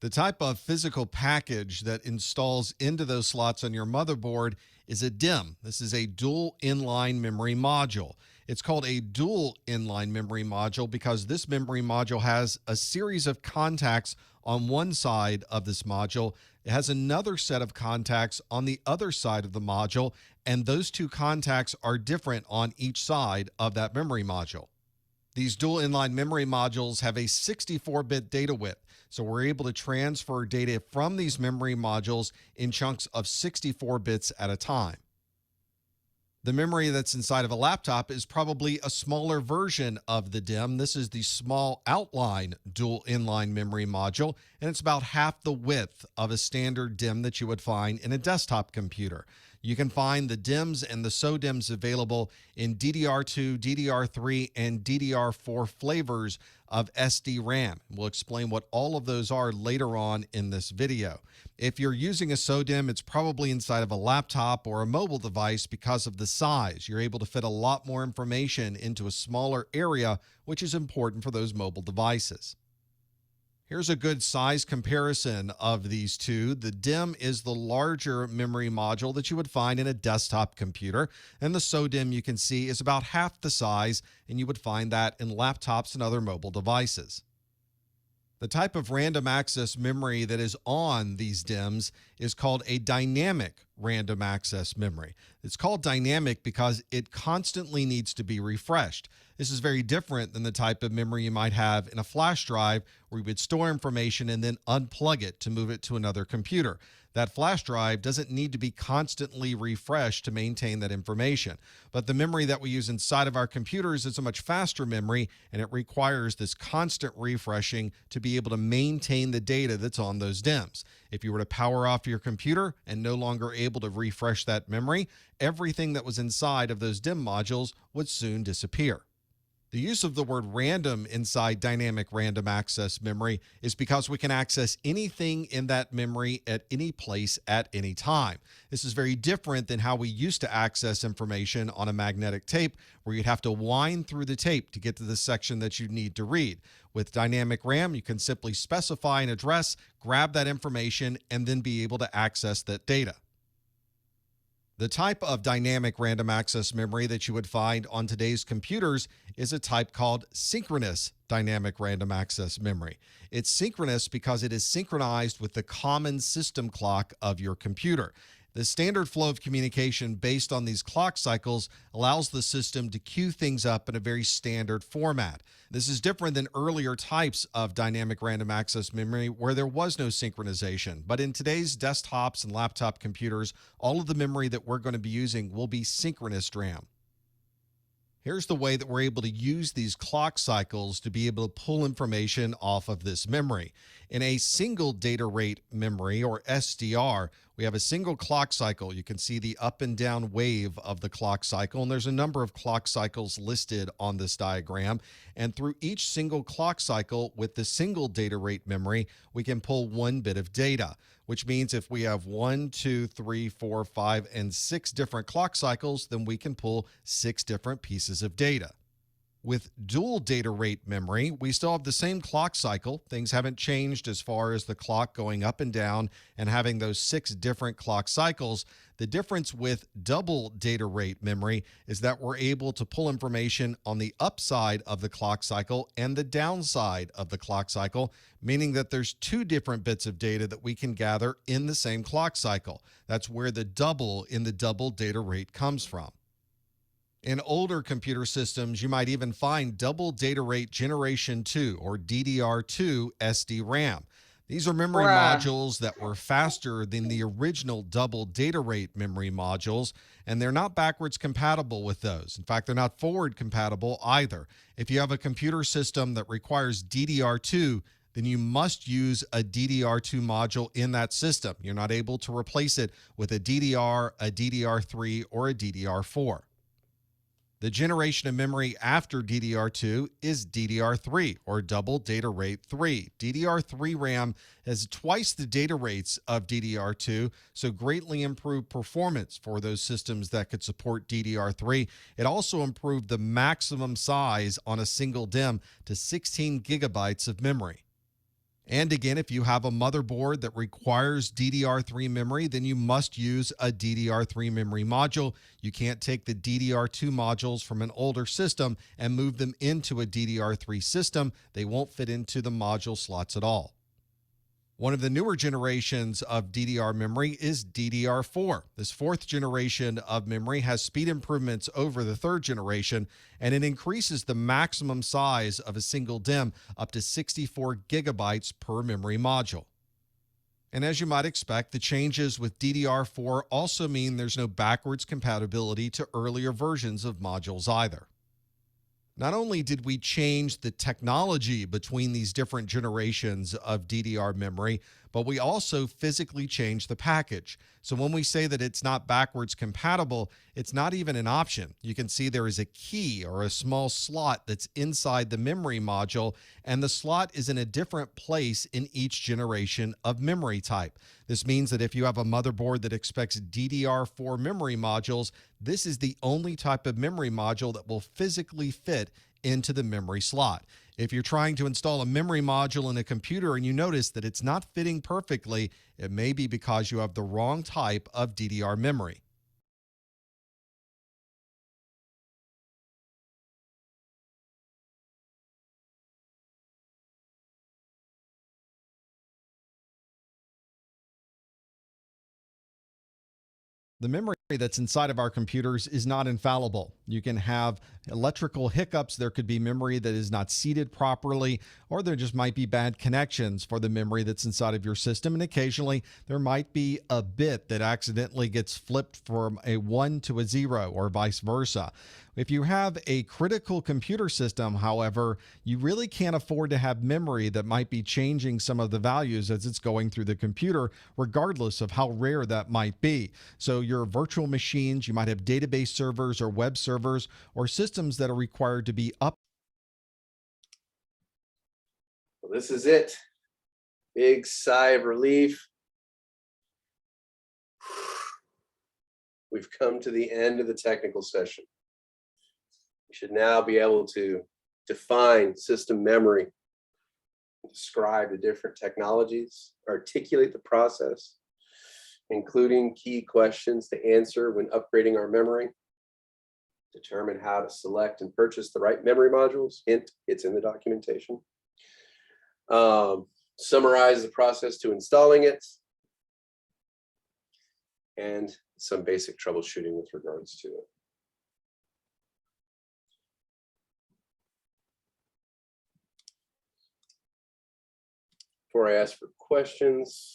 Speaker 19: The type of physical package that installs into those slots on your motherboard is a DIMM. This is a dual inline memory module. It's called a dual inline memory module because this memory module has a series of contacts on one side of this module. It has another set of contacts on the other side of the module, and those two contacts are different on each side of that memory module. These dual inline memory modules have a 64-bit data width, so we're able to transfer data from these memory modules in chunks of 64 bits at a time. The memory that's inside of a laptop is probably a smaller version of the DIMM. This is the small outline dual inline memory module, and it's about half the width of a standard DIMM that you would find in a desktop computer. You can find the DIMMs and the SODIMMs available in DDR2, DDR3, and DDR4 flavors of SDRAM. We'll explain what all of those are later on in this video. If you're using a SODIMM, it's probably inside of a laptop or a mobile device because of the size. You're able to fit a lot more information into a smaller area, which is important for those mobile devices. Here's a good size comparison of these two. The DIMM is the larger memory module that you would find in a desktop computer, and the SODIMM you can see is about half the size, and you would find that in laptops and other mobile devices. The type of random access memory that is on these DIMMs is called a dynamic random access memory. It's called dynamic because it constantly needs to be refreshed. This is very different than the type of memory you might have in a flash drive where you would store information and then unplug it to move it to another computer. That flash drive doesn't need to be constantly refreshed to maintain that information. But the memory that we use inside of our computers is a much faster memory, and it requires this constant refreshing to be able to maintain the data that's on those DIMMs. If you were to power off your computer and no longer able to refresh that memory, everything that was inside of those DIMM modules would soon disappear. The use of the word random inside dynamic random access memory is because we can access anything in that memory at any place at any time. This is very different than how we used to access information on a magnetic tape, where you'd have to wind through the tape to get to the section that you need to read. With dynamic RAM, you can simply specify an address, grab that information, and then be able to access that data. The type of dynamic random access memory that you would find on today's computers is a type called synchronous dynamic random access memory. It's synchronous because it is synchronized with the common system clock of your computer. The standard flow of communication based on these clock cycles allows the system to queue things up in a very standard format. This is different than earlier types of dynamic random access memory where there was no synchronization. But in today's desktops and laptop computers, all of the memory that we're going to be using will be synchronous RAM. Here's the way that we're able to use these clock cycles to be able to pull information off of this memory. In a single data rate memory, or SDR, we have a single clock cycle. You can see the up and down wave of the clock cycle, and there's a number of clock cycles listed on this diagram. And through each single clock cycle with the single data rate memory, we can pull 1 bit of data, which means if we have 1, 2, 3, 4, 5, and 6 different clock cycles, then we can pull 6 different pieces of data. With dual data rate memory, we still have the same clock cycle. Things haven't changed as far as the clock going up and down and having those 6 different clock cycles. The difference with double data rate memory is that we're able to pull information on the upside of the clock cycle and the downside of the clock cycle, meaning that there's 2 different bits of data that we can gather in the same clock cycle. That's where the double in the double data rate comes from. In older computer systems, you might even find double data rate generation 2 or DDR2 SDRAM. These are memory modules that were faster than the original double data rate memory modules, and they're not backwards compatible with those. In fact, they're not forward compatible either. If you have a computer system that requires DDR2, then you must use a DDR2 module in that system. You're not able to replace it with a DDR, a DDR3, or a DDR4. The generation of memory after DDR2 is DDR3, or double data rate 3. DDR3 RAM has twice the data rates of DDR2, so greatly improved performance for those systems that could support DDR3. It also improved the maximum size on a single DIMM to 16 gigabytes of memory. And again, if you have a motherboard that requires DDR3 memory, then you must use a DDR3 memory module. You can't take the DDR2 modules from an older system and move them into a DDR3 system. They won't fit into the module slots at all. One of the newer generations of DDR memory is DDR4. This 4th generation of memory has speed improvements over the 3rd generation, and it increases the maximum size of a single DIMM up to 64 gigabytes per memory module. And as you might expect, the changes with DDR4 also mean there's no backwards compatibility to earlier versions of modules either. Not only did we change the technology between these different generations of DDR memory, but we also physically changed the package. So when we say that it's not backwards compatible, it's not even an option. You can see there is a key or a small slot that's inside the memory module, and the slot is in a different place in each generation of memory type. This means that if you have a motherboard that expects DDR4 memory modules, this is the only type of memory module that will physically fit into the memory slot. If you're trying to install a memory module in a computer and you notice that it's not fitting perfectly, it may be because you have the wrong type of DDR memory. The memory that's inside of our computers is not infallible. You can have electrical hiccups. There could be memory that is not seated properly, or there just might be bad connections for the memory that's inside of your system. And occasionally there might be a bit that accidentally gets flipped from a 1 to a 0 or vice versa. If you have a critical computer system, however, you really can't afford to have memory that might be changing some of the values as it's going through the computer, regardless of how rare that might be. So your virtual machines, you might have database servers or web servers or systems that are required to be up.
Speaker 1: Well, this is it. Big sigh of relief. We've come to the end of the technical session. We should now be able to define system memory, describe the different technologies, articulate the process, including key questions to answer when upgrading our memory, determine how to select and purchase the right memory modules. Hint, it's in the documentation. Summarize the process to installing it, and some basic troubleshooting with regards to it. Before I ask for questions,